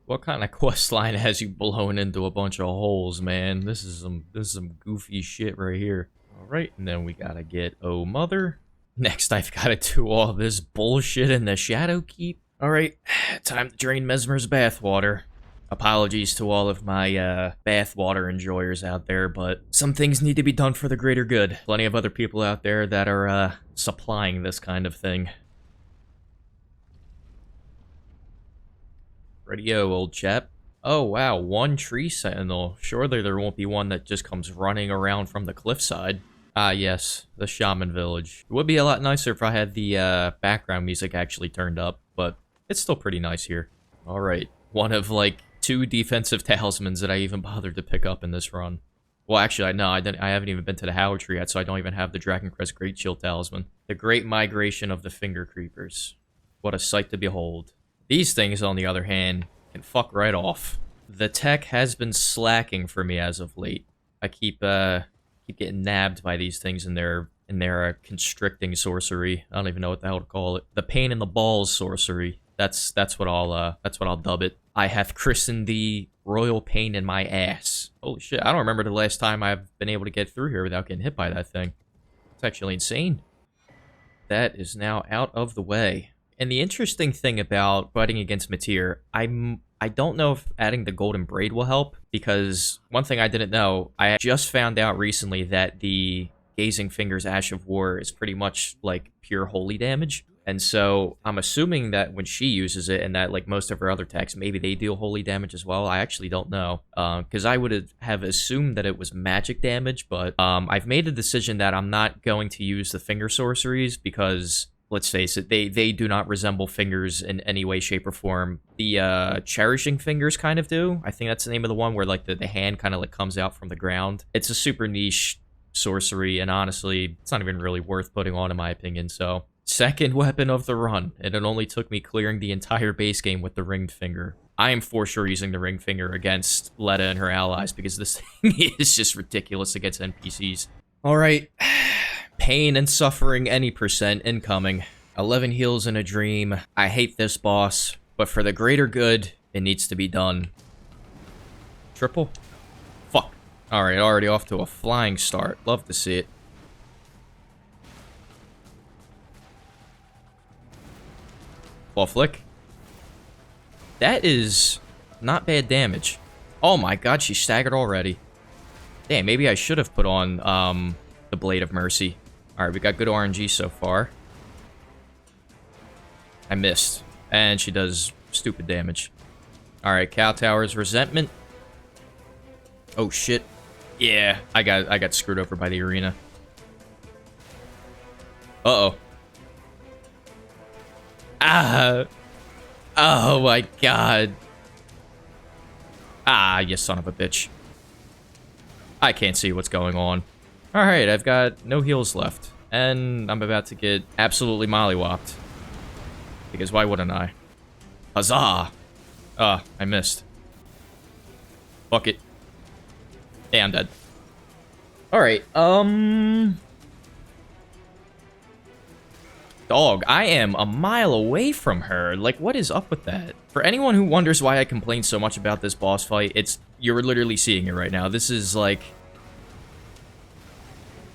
What kind of quest line has you blown into a bunch of holes, man? This is some goofy shit right here. Alright, and then we gotta get Oh Mother. Next, I've got to do all this bullshit in the Shadow Keep. Alright, time to drain Mesmer's bathwater. Apologies to all of my bathwater enjoyers out there, but some things need to be done for the greater good. Plenty of other people out there that are supplying this kind of thing. Radio, old chap. Oh wow, one tree sentinel. Surely there won't be one that just comes running around from the cliffside. Ah, yes, the Shaman Village. It would be a lot nicer if I had the background music actually turned up, but it's still pretty nice here. Alright, one of like 2 defensive talismans that I even bothered to pick up in this run. Well, actually, no, I haven't even been to the Howard Tree yet, so I don't even have the Dragon Crest Great Shield Talisman. The Great Migration of the Finger Creepers. What a sight to behold. These things, on the other hand, can fuck right off. The tech has been slacking for me as of late. I keep getting nabbed by these things in their constricting sorcery. I don't even know what the hell to call it. The pain in the balls sorcery. That's what I'll dub it. I have christened the royal pain in my ass. Holy shit, I don't remember the last time I've been able to get through here without getting hit by that thing. It's actually insane. That is now out of the way. And the interesting thing about fighting against Matir, I don't know if adding the golden braid will help, because one thing I didn't know, I just found out recently that the Gazing Fingers Ash of War is pretty much like pure holy damage. And so I'm assuming that when she uses it, and that like most of her other attacks, maybe they deal holy damage as well. I actually don't know, because I would have assumed that it was magic damage, but I've made a decision that I'm not going to use the finger sorceries because, let's face it, they do not resemble fingers in any way, shape, or form. The Cherishing Fingers kind of do. I think that's the name of the one where like the hand kind of like comes out from the ground. It's a super niche sorcery, and honestly, it's not even really worth putting on in my opinion, so... Second weapon of the run, and it only took me clearing the entire base game with the ringed finger. I am for sure using the ringed finger against Letta and her allies, because this thing is just ridiculous against NPCs. Alright, pain and suffering any percent incoming. 11 heals in a dream. I hate this boss, but for the greater good, it needs to be done. Triple? Fuck. Alright, already off to a flying start. Love to see it. Ball flick. That is not bad damage. Oh my god, she staggered already. Damn, maybe I should have put on the Blade of Mercy. Alright, we got good RNG so far. I missed. And she does stupid damage. Alright, Cow Tower's Resentment. Oh shit. Yeah, I got screwed over by the arena. Uh-oh. Ah! Oh my god. Ah, you son of a bitch. I can't see what's going on. Alright, I've got no heals left. And I'm about to get absolutely mollywopped. Because why wouldn't I? Huzzah! Ah, I missed. Fuck it. Yeah, I'm dead. Alright, Dog, I am a mile away from her. Like, what is up with that? For anyone who wonders why I complain so much about this boss fight, you're literally seeing it right now. This is, like...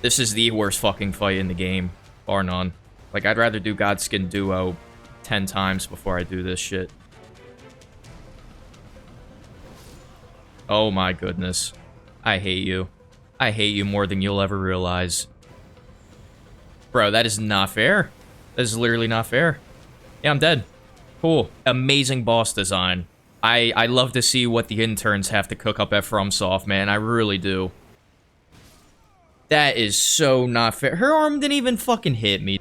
This is the worst fucking fight in the game. Bar none. Like, I'd rather do Godskin Duo 10 times before I do this shit. Oh my goodness. I hate you. I hate you more than you'll ever realize. Bro, that is not fair. This is literally not fair. Yeah, I'm dead. Cool. Amazing boss design. I love to see what the interns have to cook up at FromSoft, man. I really do. That is so not fair. Her arm didn't even fucking hit me.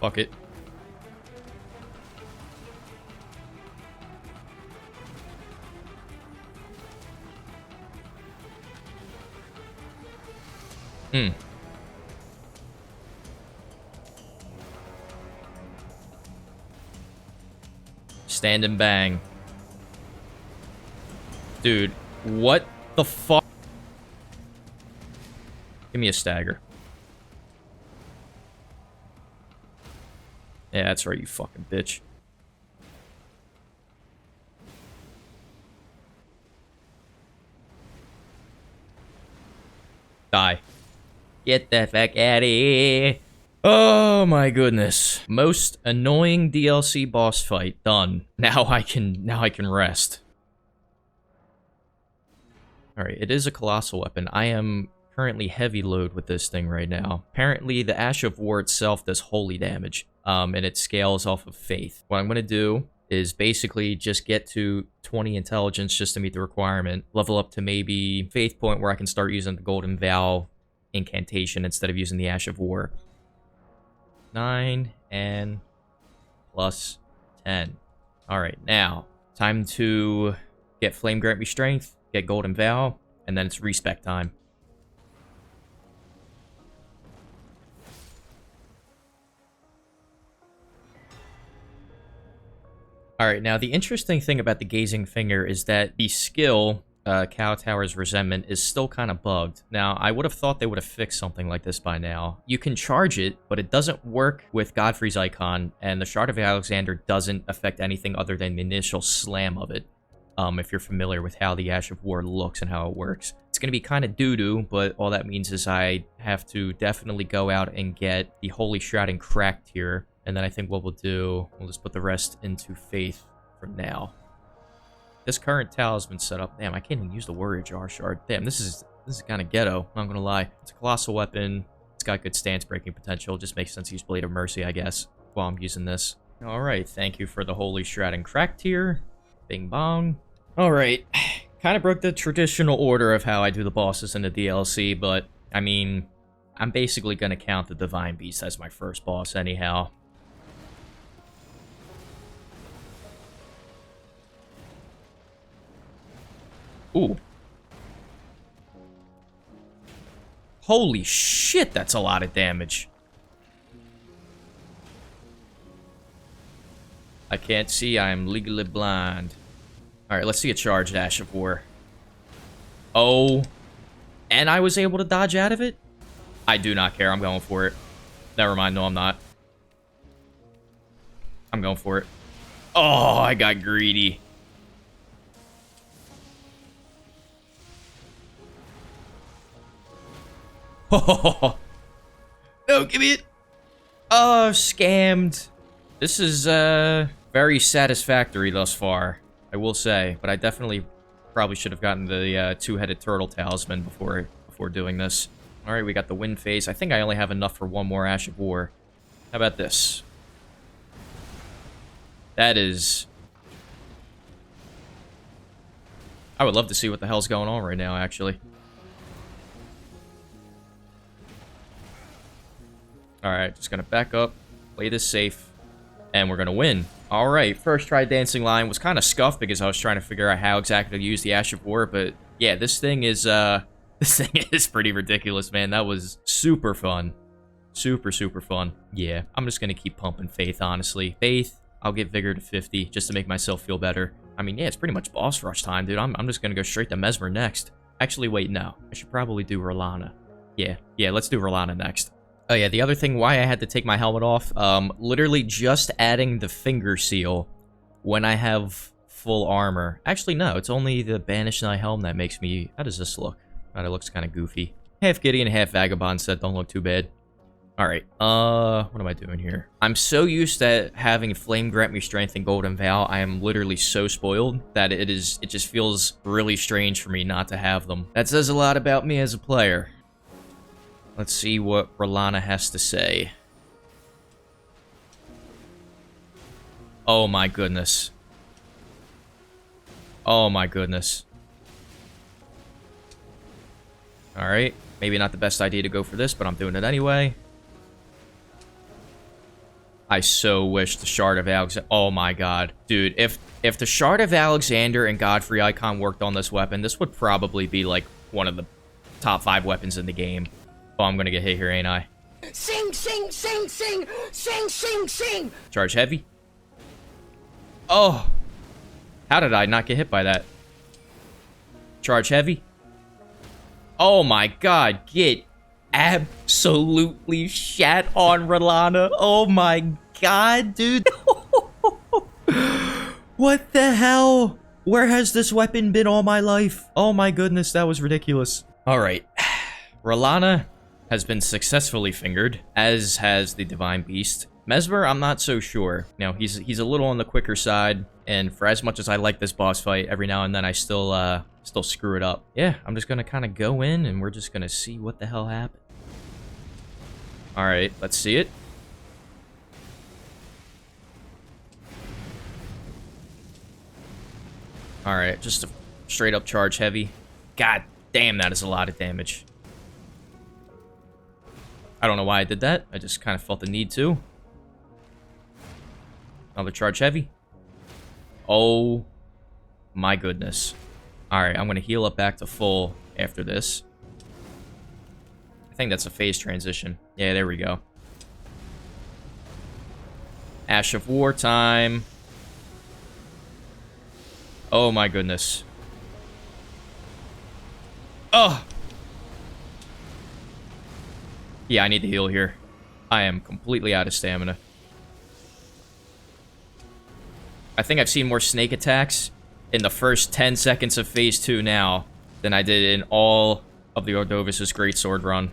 Fuck it. Stand and bang. Dude, what the fuck? Give me a stagger. Yeah, that's right, you fucking bitch. Die. Get the fuck out of here. Oh my goodness. Most annoying DLC boss fight done. Now I can rest. Alright, it is a colossal weapon. I am currently heavy load with this thing right now. Apparently, the Ash of War itself does holy damage, and it scales off of faith. What I'm going to do is basically just get to 20 intelligence just to meet the requirement, level up to maybe faith point where I can start using the Golden Vow incantation instead of using the Ash of War. 9 and plus 10. Alright, now, time to get Flame Grant Me Strength, get Golden Vow, and then it's respec time. Alright, now the interesting thing about the Gazing Finger is that the skill, Kowtower's Resentment, is still kind of bugged. Now, I would have thought they would have fixed something like this by now. You can charge it, but it doesn't work with Godfrey's icon, and the Shard of Alexander doesn't affect anything other than the initial slam of it. If you're familiar with how the Ash of War looks and how it works. It's going to be kind of doo-doo, but all that means is I have to definitely go out and get the Holy Shroud and Cracked here. And then I think what we'll do, we'll just put the rest into Faith for now. This current talisman set up. Damn, I can't even use the Warrior Jar Shard. Damn, this is kind of ghetto, not gonna lie. It's a colossal weapon. It's got good stance breaking potential. Just makes sense to use Blade of Mercy, I guess, while I'm using this. Alright, thank you for the Holy Shroud and Cracked here. Bing bong. Alright, kind of broke the traditional order of how I do the bosses in the DLC, but, I mean, I'm basically gonna count the Divine Beast as my first boss anyhow. Ooh. Holy shit, that's a lot of damage. I can't see, I am legally blind. Alright, let's see a charged Ash of War. Oh. And I was able to dodge out of it? I do not care, I'm going for it. Never mind, no I'm not. I'm going for it. Oh, I got greedy. Oh, no, give me it. Oh, scammed. This is, very satisfactory thus far, I will say. But I definitely probably should have gotten the, two-headed turtle talisman before doing this. Alright, we got the wind phase. I think I only have enough for one more Ash of War. How about this? That is... I would love to see what the hell's going on right now, actually. Alright, just gonna back up, play this safe, and we're gonna win. Alright, first try dancing line was kind of scuffed because I was trying to figure out how exactly to use the Ash of War, but yeah, this thing is pretty ridiculous, man. That was super fun. Super, super fun. Yeah, I'm just gonna keep pumping Faith, honestly. Faith, I'll get Vigor to 50, just to make myself feel better. I mean, yeah, it's pretty much boss rush time, dude. I'm just gonna go straight to Mesmer next. Actually, wait, no. I should probably do Rolana. Yeah, let's do Rolana next. Oh yeah, the other thing why I had to take my helmet off, literally just adding the finger seal when I have full armor. Actually, no, it's only the Banished Knight helm that makes me... How does this look? Oh, it looks kind of goofy. Half Gideon, half Vagabond set, don't look too bad. Alright, what am I doing here? I'm so used to having Flame Grant Me Strength and Golden Vow, I am literally so spoiled that it just feels really strange for me not to have them. That says a lot about me as a player. Let's see what Rolana has to say. Oh my goodness. Oh my goodness. Alright, maybe not the best idea to go for this, but I'm doing it anyway. I so wish the Shard of Alexander... Oh my god. Dude, if the Shard of Alexander and Godfrey icon worked on this weapon, this would probably be like one of the top 5 weapons in the game. Oh, I'm gonna get hit here, ain't I? Sing, sing, sing, sing, sing, sing, sing. Charge heavy. Oh. How did I not get hit by that? Charge heavy. Oh my god, get absolutely shat on, Rolana. Oh my god, dude. What the hell? Where has this weapon been all my life? Oh my goodness, that was ridiculous. Alright. Rolana has been successfully fingered, as has the Divine Beast. Mesmer, I'm not so sure. You know, he's a little on the quicker side, and for as much as I like this boss fight, every now and then I still screw it up. Yeah, I'm just gonna kind of go in, and we're just gonna see what the hell happened. All right, let's see it. All right, just a straight up charge heavy. God damn, that is a lot of damage. I don't know why I did that. I just kind of felt the need to. Another charge heavy. Oh my goodness. Alright, I'm going to heal up back to full after this. I think that's a phase transition. Yeah, there we go. Ash of War time. Oh my goodness. Oh! Yeah, I need to heal here. I am completely out of stamina. I think I've seen more snake attacks in the first 10 seconds of Phase 2 now than I did in all of the Ordovis' Greatsword run.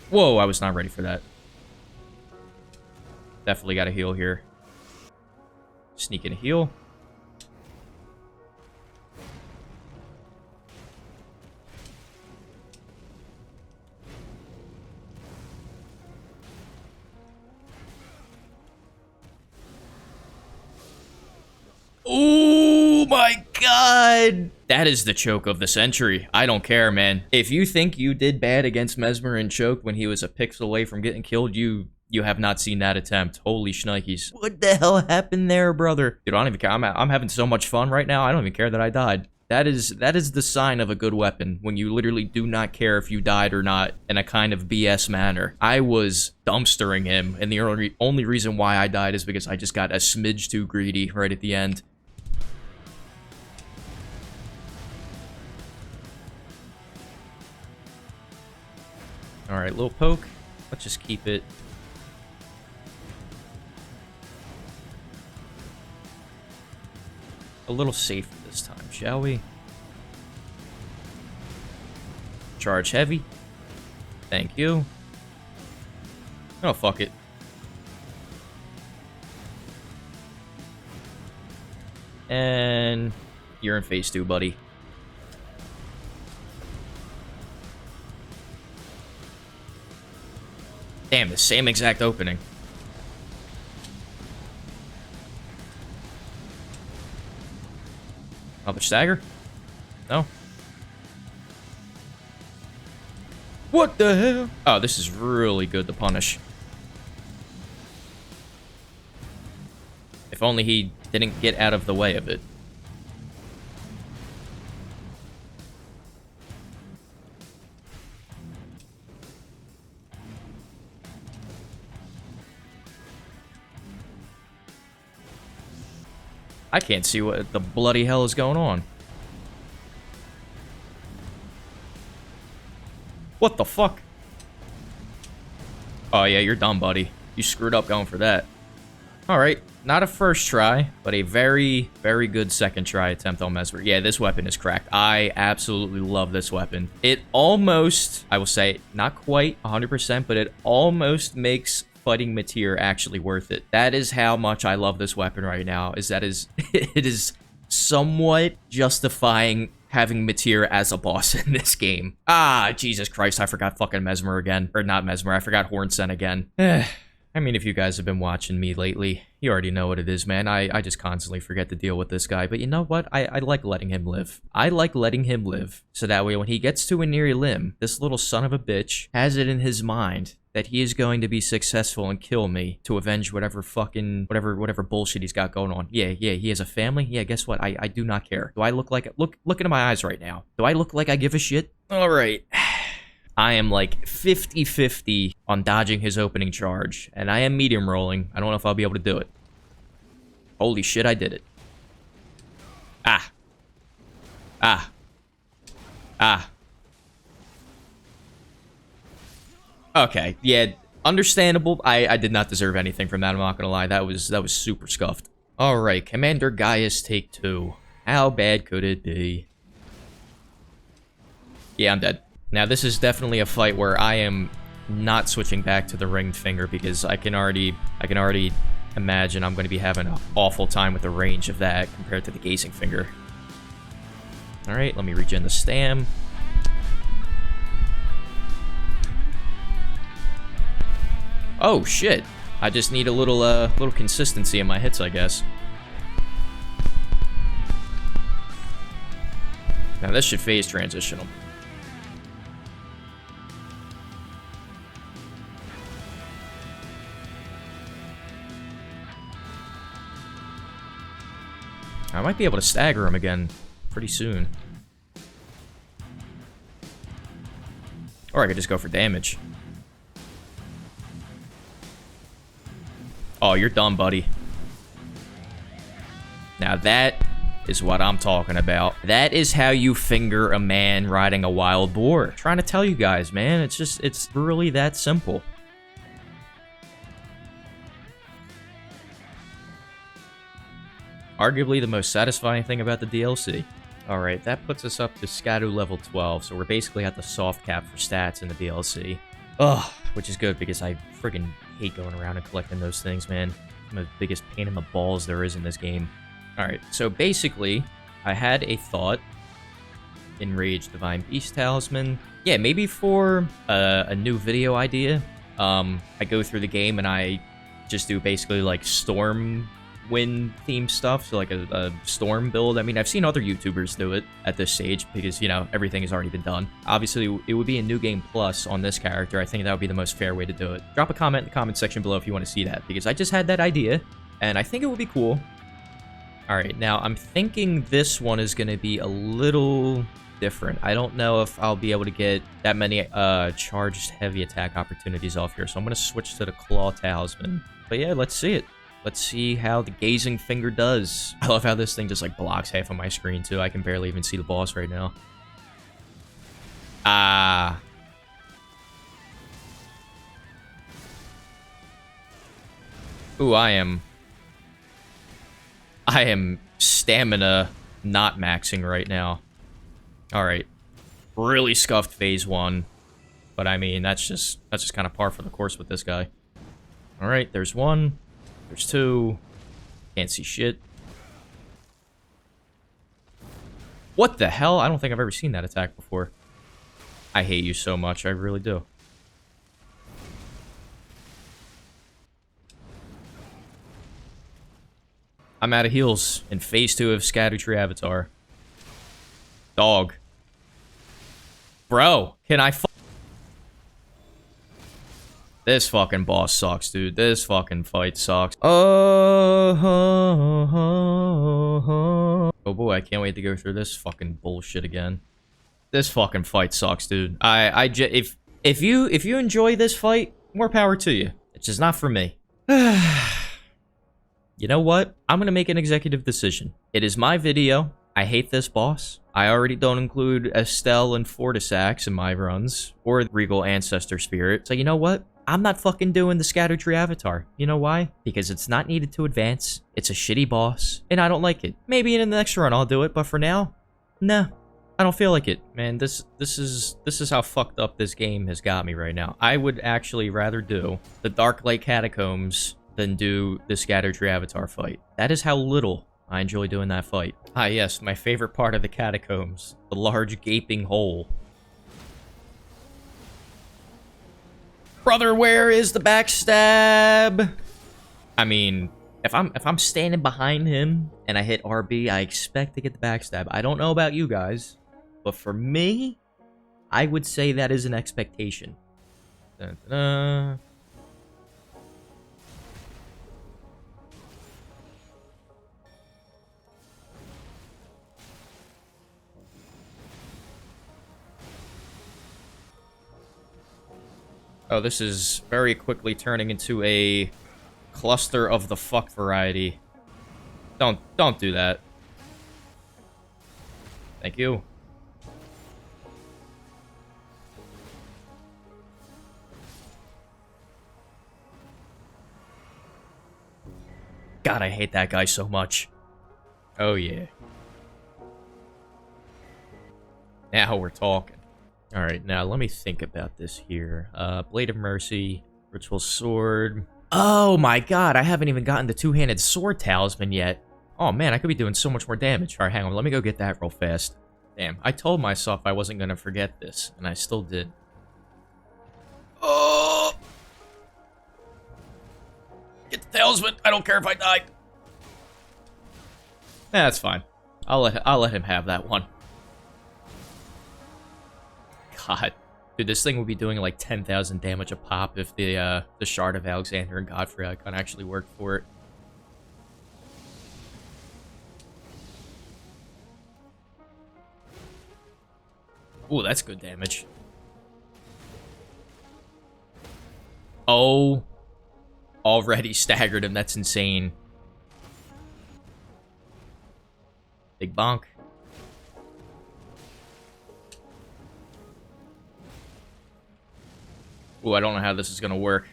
Whoa, I was not ready for that. Definitely gotta heal here. Sneak in a heal. Oh my god! That is the choke of the century. I don't care, man. If you think you did bad against Mesmer and choked when he was a pixel away from getting killed, you have not seen that attempt. Holy shnikes. What the hell happened there, brother? Dude, I don't even care. I'm having so much fun right now. I don't even care that I died. That is the sign of a good weapon, when you literally do not care if you died or not in a kind of BS manner. I was dumpstering him, and the only reason why I died is because I just got a smidge too greedy right at the end. Alright, little poke. Let's just keep it. A little safer this time, shall we? Charge heavy. Thank you. Oh, fuck it. And you're in phase 2, buddy. Damn, the same exact opening. Another stagger? No. What the hell? Oh, this is really good to punish. If only he didn't get out of the way of it. I can't see what the bloody hell is going on. What the fuck? Oh yeah, you're dumb, buddy. You screwed up going for that. Alright, not a first try, but a very, very good second try attempt on Mesmer. Yeah, this weapon is cracked. I absolutely love this weapon. It almost, I will say, not quite 100%, but it almost makes fighting Mateer actually worth it. That is how much I love this weapon right now, is that it is somewhat justifying having Mateer as a boss in this game. Ah, Jesus Christ, I forgot fucking Mesmer again. Or not Mesmer, I forgot Hornsen again. I mean, if you guys have been watching me lately, you already know what it is, man. I just constantly forget to deal with this guy. But you know what? I like letting him live. I like letting him live. So that way, when he gets to a near limb, this little son of a bitch has it in his mind that he is going to be successful and kill me to avenge whatever fucking, whatever bullshit he's got going on. Yeah, he has a family. Yeah, guess what? I do not care. Do I look like, look into my eyes right now. Do I look like I give a shit? All right. I am like 50-50 on dodging his opening charge, and I am medium rolling. I don't know if I'll be able to do it. Holy shit, I did it. Ah. Ah. Ah. Okay, yeah, understandable. I did not deserve anything from that, I'm not gonna lie. That was super scuffed. Alright, Commander Gaius take 2. How bad could it be? Yeah, I'm dead. Now, this is definitely a fight where I am not switching back to the ringed finger because I can already imagine I'm going to be having an awful time with the range of that compared to the gazing finger. All right, let me regen the stam. Oh shit! I just need a little consistency in my hits, I guess. Now this should phase transitional. I might be able to stagger him again pretty soon. Or I could just go for damage. Oh, you're done, buddy. Now that is what I'm talking about. That is how you finger a man riding a wild boar. I'm trying to tell you guys, man. It's really that simple. Arguably the most satisfying thing about the DLC. Alright, that puts us up to Scadu level 12, so we're basically at the soft cap for stats in the DLC. Ugh, which is good because I friggin' hate going around and collecting those things, man. I'm the biggest pain in the balls there is in this game. Alright, so basically, I had a thought. Enraged Divine Beast Talisman. Yeah, maybe for a new video idea. I go through the game and I just do basically like Stormwind themed stuff, so like a storm build. I mean, I've seen other YouTubers do it at this stage because, you know, everything has already been done. Obviously, it would be a New Game Plus on this character. I think that would be the most fair way to do it. Drop a comment in the comment section below if you want to see that, because I just had that idea, and I think it would be cool. Alright, now I'm thinking this one is going to be a little different. I don't know if I'll be able to get that many charged heavy attack opportunities off here, so I'm going to switch to the Claw Talisman. But yeah, let's see it. Let's see how the gazing finger does. I love how this thing just like blocks half of my screen too. I can barely even see the boss right now. Ah. Ooh, I am stamina not maxing right now. Alright. Really scuffed phase 1. But I mean, that's just kind of par for the course with this guy. Alright, there's one. There's two. Can't see shit. What the hell? I don't think I've ever seen that attack before. I hate you so much. I really do. I'm out of heals in phase 2 of Scattered Tree Avatar. Dog. Bro, can I This fucking boss sucks, dude. This fucking fight sucks. Oh boy, I can't wait to go through this fucking bullshit again. This fucking fight sucks, dude. If you enjoy this fight, more power to you. It's just not for me. You know what? I'm gonna make an executive decision. It is my video. I hate this boss. I already don't include Estelle and Fortisax in my runs, or Regal Ancestor Spirit. So you know what? I'm not fucking doing the Scattered Tree Avatar. You know why? Because it's not needed to advance. It's a shitty boss, and I don't like it. Maybe in the next run I'll do it, but for now, nah. I don't feel like it. Man, this is how fucked up this game has got me right now. I would actually rather do the Dark Lake Catacombs than do the Scattered Tree Avatar fight. That is how little I enjoy doing that fight. Ah yes, my favorite part of the Catacombs. The large gaping hole. Brother, where is the backstab? I mean, if I'm standing behind him and I hit RB, I expect to get the backstab. I don't know about you guys, but for me, I would say that is an expectation. Dun, dun, dun. Oh, this is very quickly turning into a cluster of the fuck variety. Don't do that. Thank you. God, I hate that guy so much. Oh, yeah. Now we're talking. Alright, now let me think about this here. Blade of Mercy, Ritual Sword. Oh my god, I haven't even gotten the two-handed sword talisman yet. Oh man, I could be doing so much more damage. Alright, hang on, let me go get that real fast. Damn, I told myself I wasn't gonna forget this, and I still did. Oh! Get the talisman, I don't care if I die. That's fine. I'll let him have that one. God. Dude, this thing would be doing like 10,000 damage a pop if the Shard of Alexander and Godfrey Icon actually worked for it. Ooh, that's good damage. Oh. Already staggered him, that's insane. Big bonk. Ooh, I don't know how this is gonna work.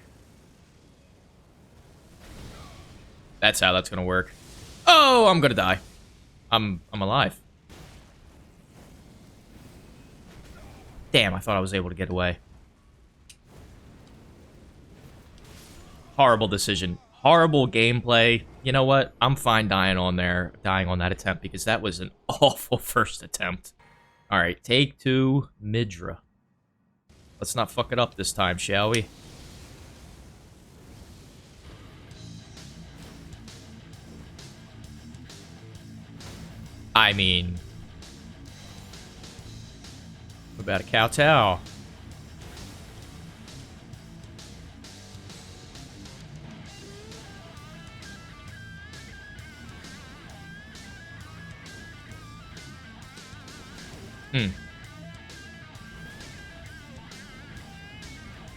That's how that's gonna work. Oh, I'm gonna die. I'm alive. Damn, I thought I was able to get away. Horrible decision. Horrible gameplay. You know what? I'm fine dying on that attempt, because that was an awful first attempt. Alright, take 2, Midra. Let's not fuck it up this time, shall we? I mean... what about a kowtow?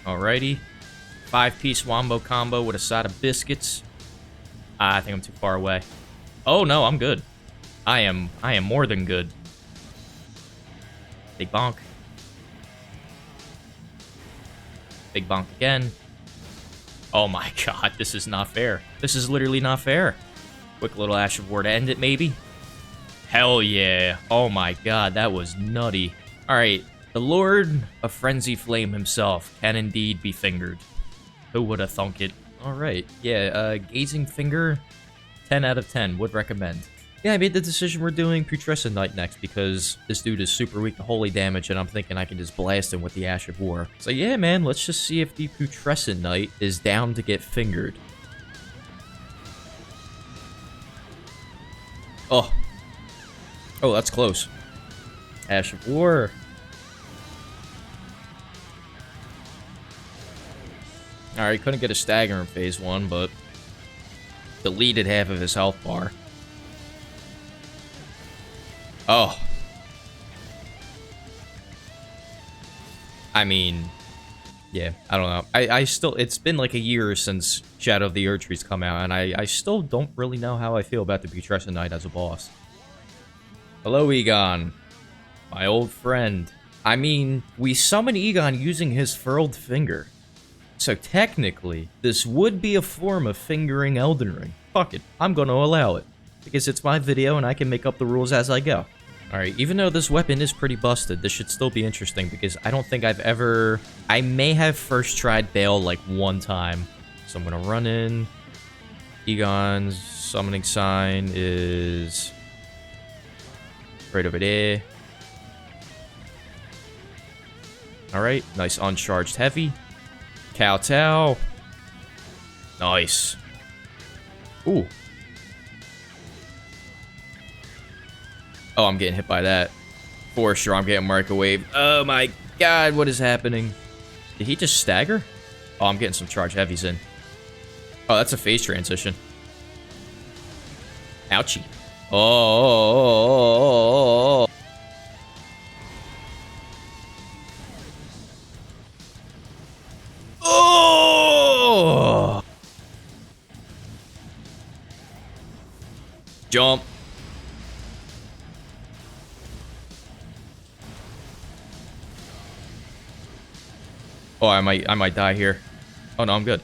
Alrighty. 5-piece wombo combo with a side of biscuits. I think I'm too far away. Oh no, I'm good. I am more than good. Big bonk. Big bonk again. Oh my god, this is not fair. This is literally not fair. Quick little Ash of War to end it, maybe? Hell yeah. Oh my god, that was nutty. Alright, the Lord of Frenzy Flame himself can indeed be fingered. Who would have thunk it? Alright, yeah, Gazing Finger, 10 out of 10, would recommend. Yeah, I made the decision we're doing Putrescent Knight next, because this dude is super weak to holy damage, and I'm thinking I can just blast him with the Ash of War. So yeah, man, let's just see if the Putrescent Knight is down to get fingered. Oh. Oh, that's close. Ash of War. Alright, couldn't get a stagger in phase 1, but deleted half of his health bar. Oh. I mean, yeah, I don't know. I still, it's been like a year since Shadow of the Erdtree's come out, and I still don't really know how I feel about the Putrescent Knight as a boss. Hello, Egon. My old friend. I mean, we summon Egon using his furled finger. So technically, this would be a form of fingering Elden Ring. Fuck it, I'm gonna allow it. Because it's my video and I can make up the rules as I go. Alright, even though this weapon is pretty busted, this should still be interesting because I don't think I've ever... I may have first tried Bale like one time. So I'm gonna run in. Egon's summoning sign is... right over there. Alright, nice uncharged heavy. Kowtow. Nice. Ooh. Oh, I'm getting hit by that. For sure, I'm getting microwaved. Oh my god, what is happening? Did he just stagger? Oh, I'm getting some charge heavies in. Oh, that's a phase transition. Ouchie. Oh. Oh! Jump. Oh, I might die here. Oh no, I'm good.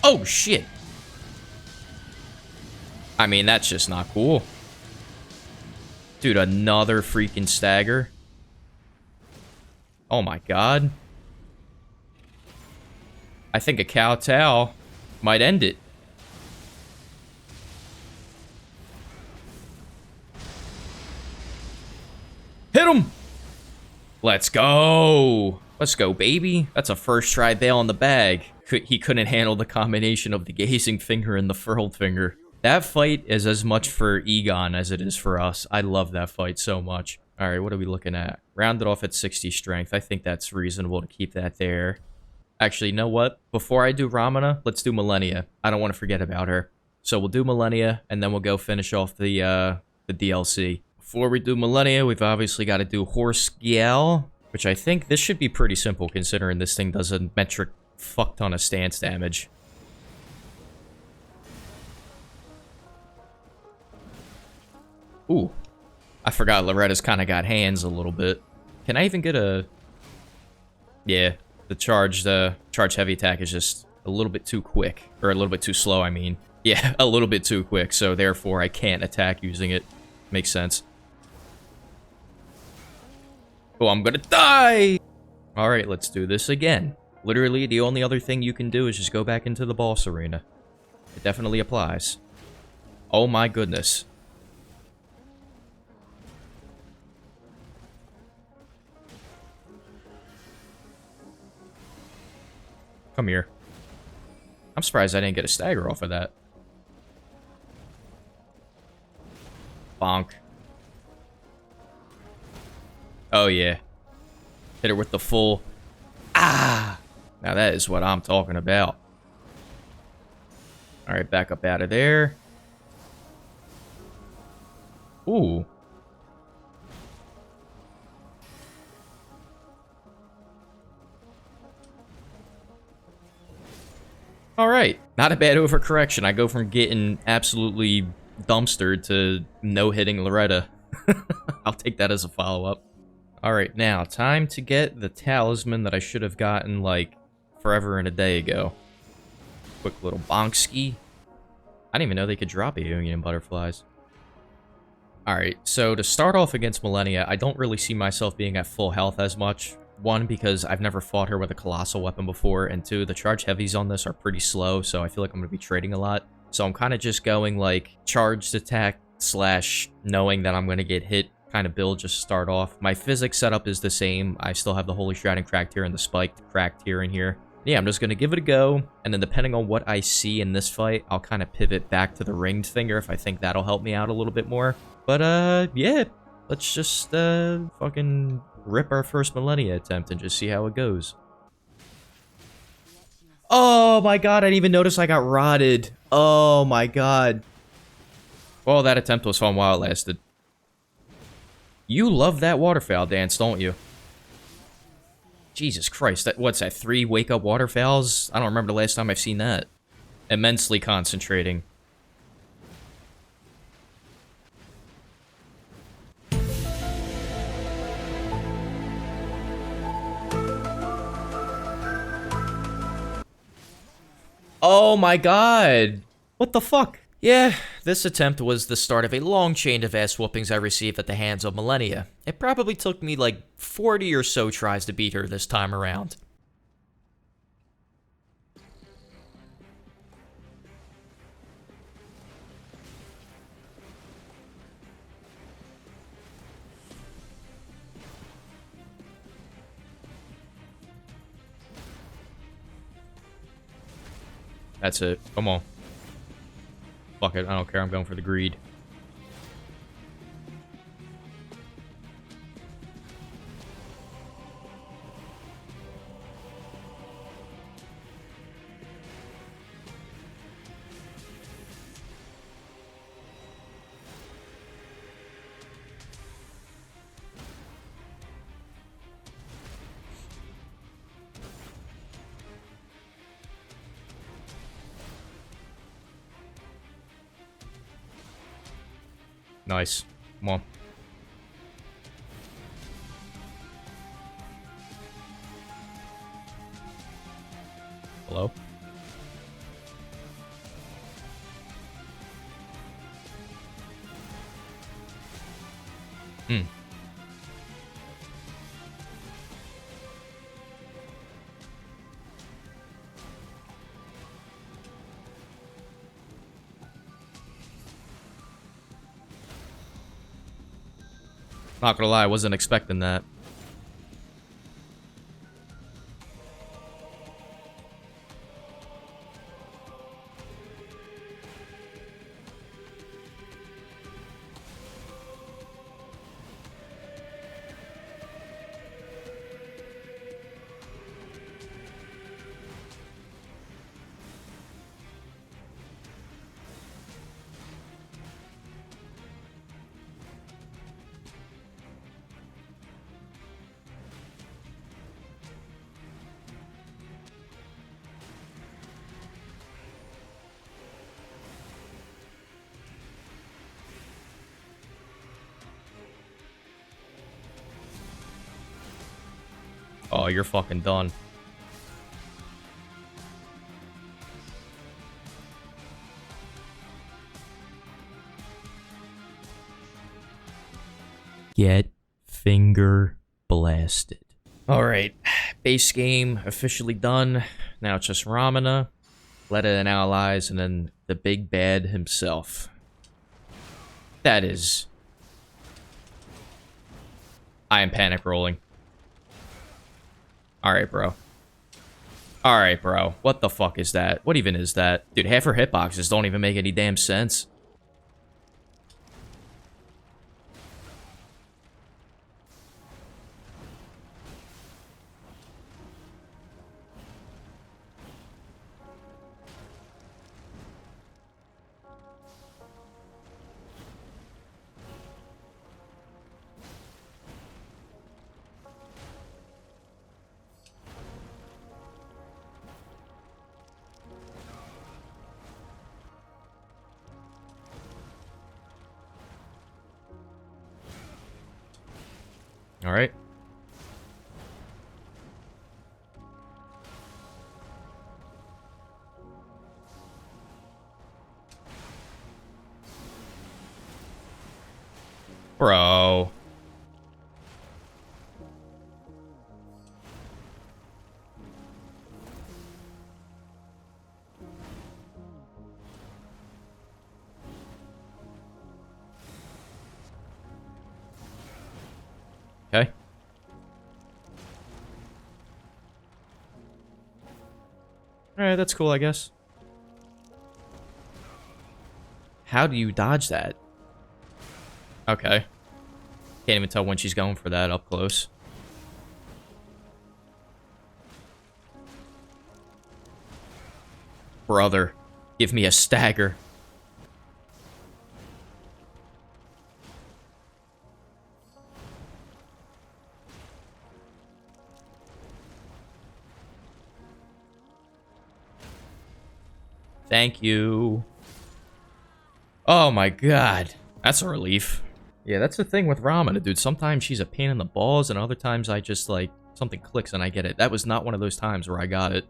Oh shit. I mean, that's just not cool. Dude, another freaking stagger. Oh my god. I think a kowtow might end it. Hit him! Let's go! Let's go, baby. That's a first try bail in the bag. He couldn't handle the combination of the gazing finger and the furled finger. That fight is as much for Egon as it is for us. I love that fight so much. Alright, what are we looking at? Rounded off at 60 strength. I think that's reasonable to keep that there. Actually, you know what? Before I do Ramana, let's do Millennia. I don't want to forget about her. So we'll do Millennia, and then we'll go finish off the DLC. Before we do Millennia, we've obviously got to do Horse Gyal, which I think this should be pretty simple considering this thing does a metric fuck ton of stance damage. Ooh. I forgot Loretta's kind of got hands a little bit. Can I even get a... Yeah, the charge heavy attack is just a little bit too quick. Or a little bit too slow, I mean. Yeah, a little bit too quick, so therefore I can't attack using it. Makes sense. Oh, I'm gonna die! Alright, let's do this again. Literally, the only other thing you can do is just go back into the boss arena. It definitely applies. Oh my goodness. Come here. I'm surprised I didn't get a stagger off of that. Bonk. Oh, yeah. Hit her with the full... Ah! Now that is what I'm talking about. Alright, back up out of there. Ooh. Alright. Not a bad overcorrection. I go from getting absolutely dumpstered to no-hitting Loretta. I'll take that as a follow-up. Alright, now, time to get the talisman that I should have gotten, like, forever and a day ago. Quick little bonkski. I didn't even know they could drop a Union Butterflies. Alright, so to start off against Millennia, I don't really see myself being at full health as much. One, because I've never fought her with a colossal weapon before, and two, the charge heavies on this are pretty slow, so I feel like I'm going to be trading a lot. So I'm kind of just going, like, charged attack / knowing that I'm going to get hit kind of build just to start off. My physics setup is the same. I still have the Holy Shroud and cracked here and the spiked cracked here and here. Yeah, I'm just going to give it a go, and then depending on what I see in this fight, I'll kind of pivot back to the ringed finger if I think that'll help me out a little bit more. But, yeah, let's just, fucking rip our first Millennia attempt and just see how it goes. Oh my god, I didn't even notice I got rotted. Oh my god. Well, that attempt was fun while it lasted. You love that waterfowl dance, don't you? Jesus Christ, what's that, 3 wake-up waterfowls? I don't remember the last time I've seen that. Immensely concentrating. Oh my god! What the fuck? Yeah, this attempt was the start of a long chain of ass whoopings I received at the hands of Millennia. It probably took me like 40 or so tries to beat her this time around. That's it. Come on. Fuck it. I don't care. I'm going for the greed. Nice. Come on. Hello? Not gonna lie, I wasn't expecting that. Oh, you're fucking done. Get finger blasted. Alright, base game officially done. Now it's just Ramana, Letta and allies, and then the big bad himself. That is... I am panic rolling. Alright, bro. Alright, bro. What the fuck is that? What even is that? Dude, half her hitboxes don't even make any damn sense. Alright. Bro. Okay. Alright, that's cool, I guess. How do you dodge that? Okay. Can't even tell when she's going for that up close. Brother, give me a stagger. Thank you. Oh my god. That's a relief. Yeah, that's the thing with Ramana, dude. Sometimes she's a pain in the balls, and other times I just, like, something clicks and I get it. That was not one of those times where I got it.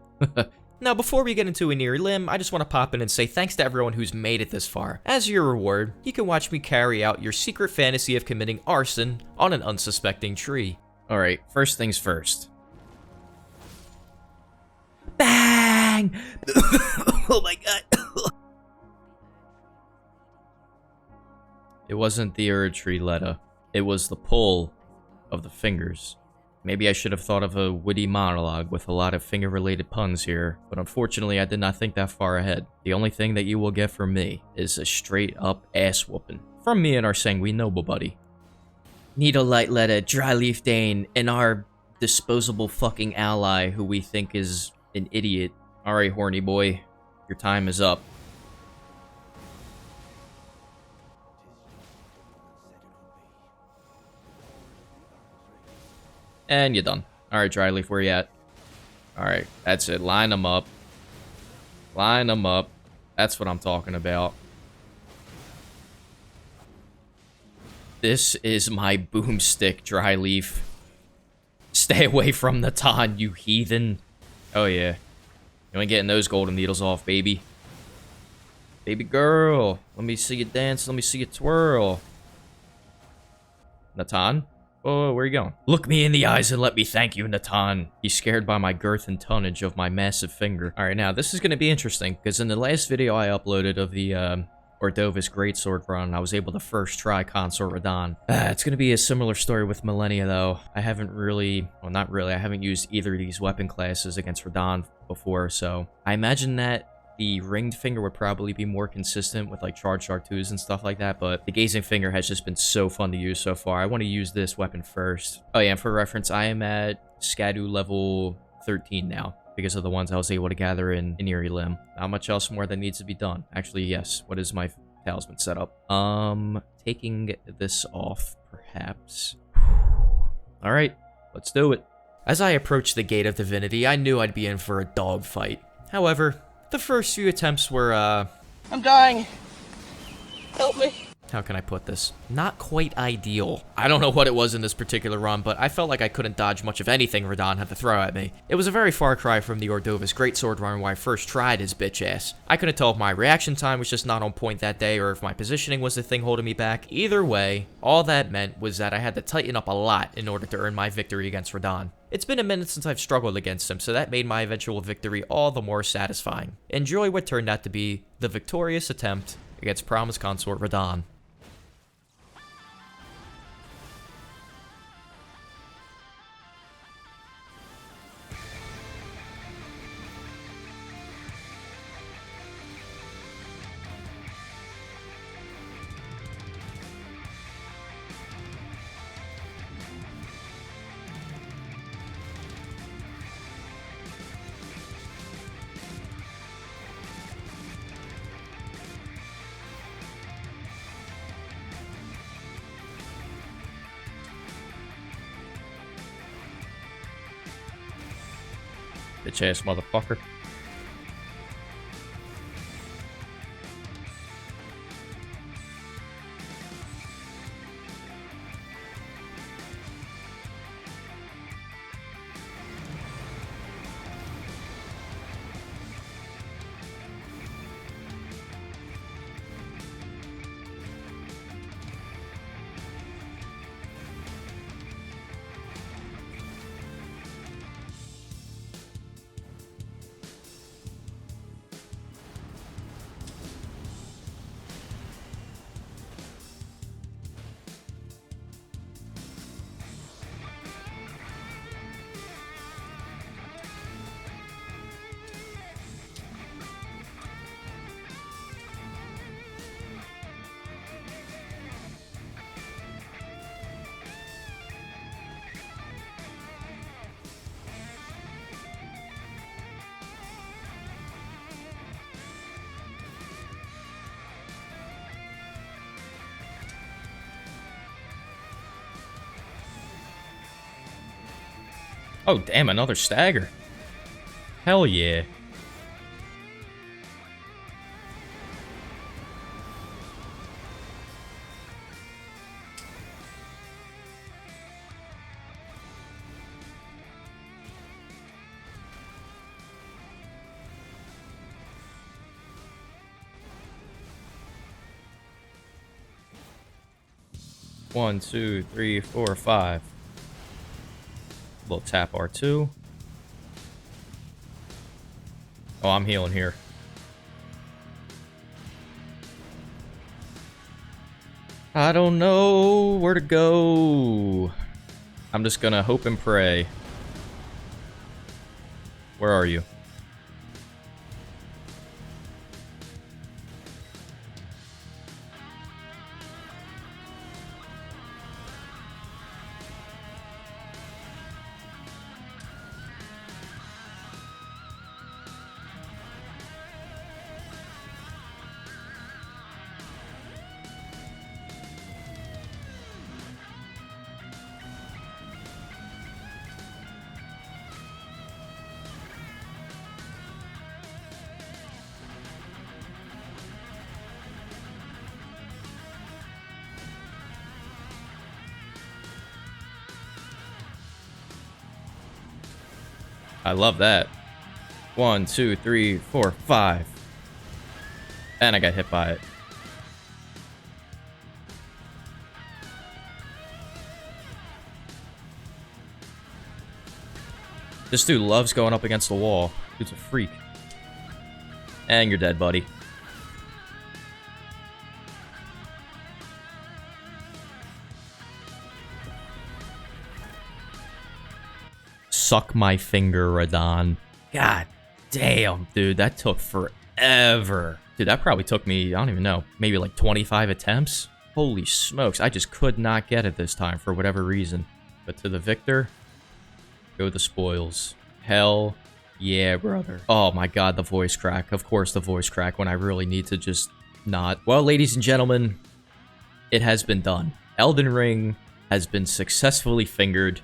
Now, before we get into a near limb, I just want to pop in and say thanks to everyone who's made it this far. As your reward, you can watch me carry out your secret fantasy of committing arson on an unsuspecting tree. Alright, first things first. Bang! Oh my god. It wasn't the tree, Letta. It was the pull of the fingers. Maybe I should have thought of a witty monologue with a lot of finger-related puns here, but unfortunately I did not think that far ahead. The only thing that you will get from me is a straight-up ass-whooping. From me and our sanguine noble buddy. Needle Light Letta, Dry Leaf Dane, and our disposable fucking ally who we think is an idiot. Alright, horny boy. Your time is up. And you're done. Alright, Dryleaf, where you at? Alright, that's it. Line them up. Line them up. That's what I'm talking about. This is my boomstick, Dryleaf. Stay away from the Ton, you heathen. Oh, yeah. You ain't getting those golden needles off, baby. Baby girl. Let me see you dance. Let me see you twirl. Natan? Oh, where are you going? Look me in the eyes and let me thank you, Natan. He's scared by my girth and tonnage of my massive finger. Alright, now, this is going to be interesting, because in the last video I uploaded of the Ordovis Greatsword run, I was able to first try Consort Radahn. It's going to be a similar story with Millennia, though. I haven't really, well, not really, I haven't used either of these weapon classes against Radahn before, so I imagine that the Ringed Finger would probably be more consistent with, like, Charged R2s and stuff like that, but the Gazing Finger has just been so fun to use so far. I want to use this weapon first. Oh, yeah, and for reference, I am at Skadu level 13 now, because of the ones I was able to gather in Eerie Limb. Not much else more that needs to be done. Actually, yes. What is my talisman setup? Taking this off, perhaps. Alright, let's do it. As I approached the Gate of Divinity, I knew I'd be in for a dogfight. However, the first few attempts were, I'm dying. Help me. how can I put this? Not quite ideal. I don't know what it was in this particular run, but I felt like I couldn't dodge much of anything Radahn had to throw at me. It was a very far cry from the Ordovis Greatsword run where I first tried his bitch ass. I couldn't tell if my reaction time was just not on point that day or if my positioning was the thing holding me back. Either way, all that meant was that I had to tighten up a lot in order to earn my victory against Radahn. It's been a minute since I've struggled against him, so that made my eventual victory all the more satisfying. Enjoy what turned out to be the victorious attempt against Promised Consort Radahn. Bitch ass motherfucker. Oh, damn, another stagger. Hell yeah. One, two, three, four, five. Little tap R2. Oh, I'm healing here. I don't know where to go. I'm just gonna hope and pray. Where are you? I love that. 1, 2, 3, 4, 5. And I got hit by it. This dude loves going up against the wall. Dude's a freak. And you're dead, buddy. Suck my finger, Radon. God damn, dude, that took forever. Dude, that probably took me, I don't even know, maybe like 25 attempts? Holy smokes, I just could not get it this time for whatever reason. But to the victor, go the spoils. Hell yeah, brother. Oh my god, the voice crack. Of course the voice crack when I really need to just not. Well, ladies and gentlemen, it has been done. Elden Ring has been successfully fingered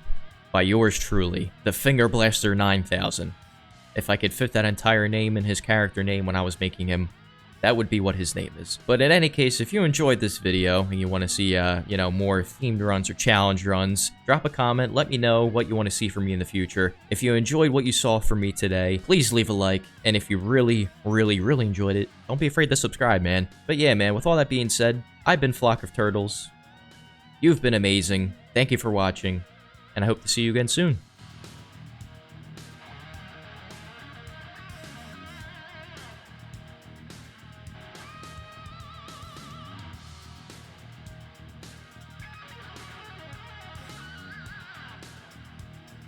by yours truly, the Finger Blaster 9000. If I could fit that entire name in his character name when I was making him, that would be what his name is. But in any case, if you enjoyed this video and you want to see, more themed runs or challenge runs, drop a comment, let me know what you want to see from me in the future. If you enjoyed what you saw from me today, please leave a like. And if you really, really, really enjoyed it, don't be afraid to subscribe, man. But yeah, man, with all that being said, I've been Flock of Turtles. You've been amazing. Thank you for watching, and I hope to see you again soon.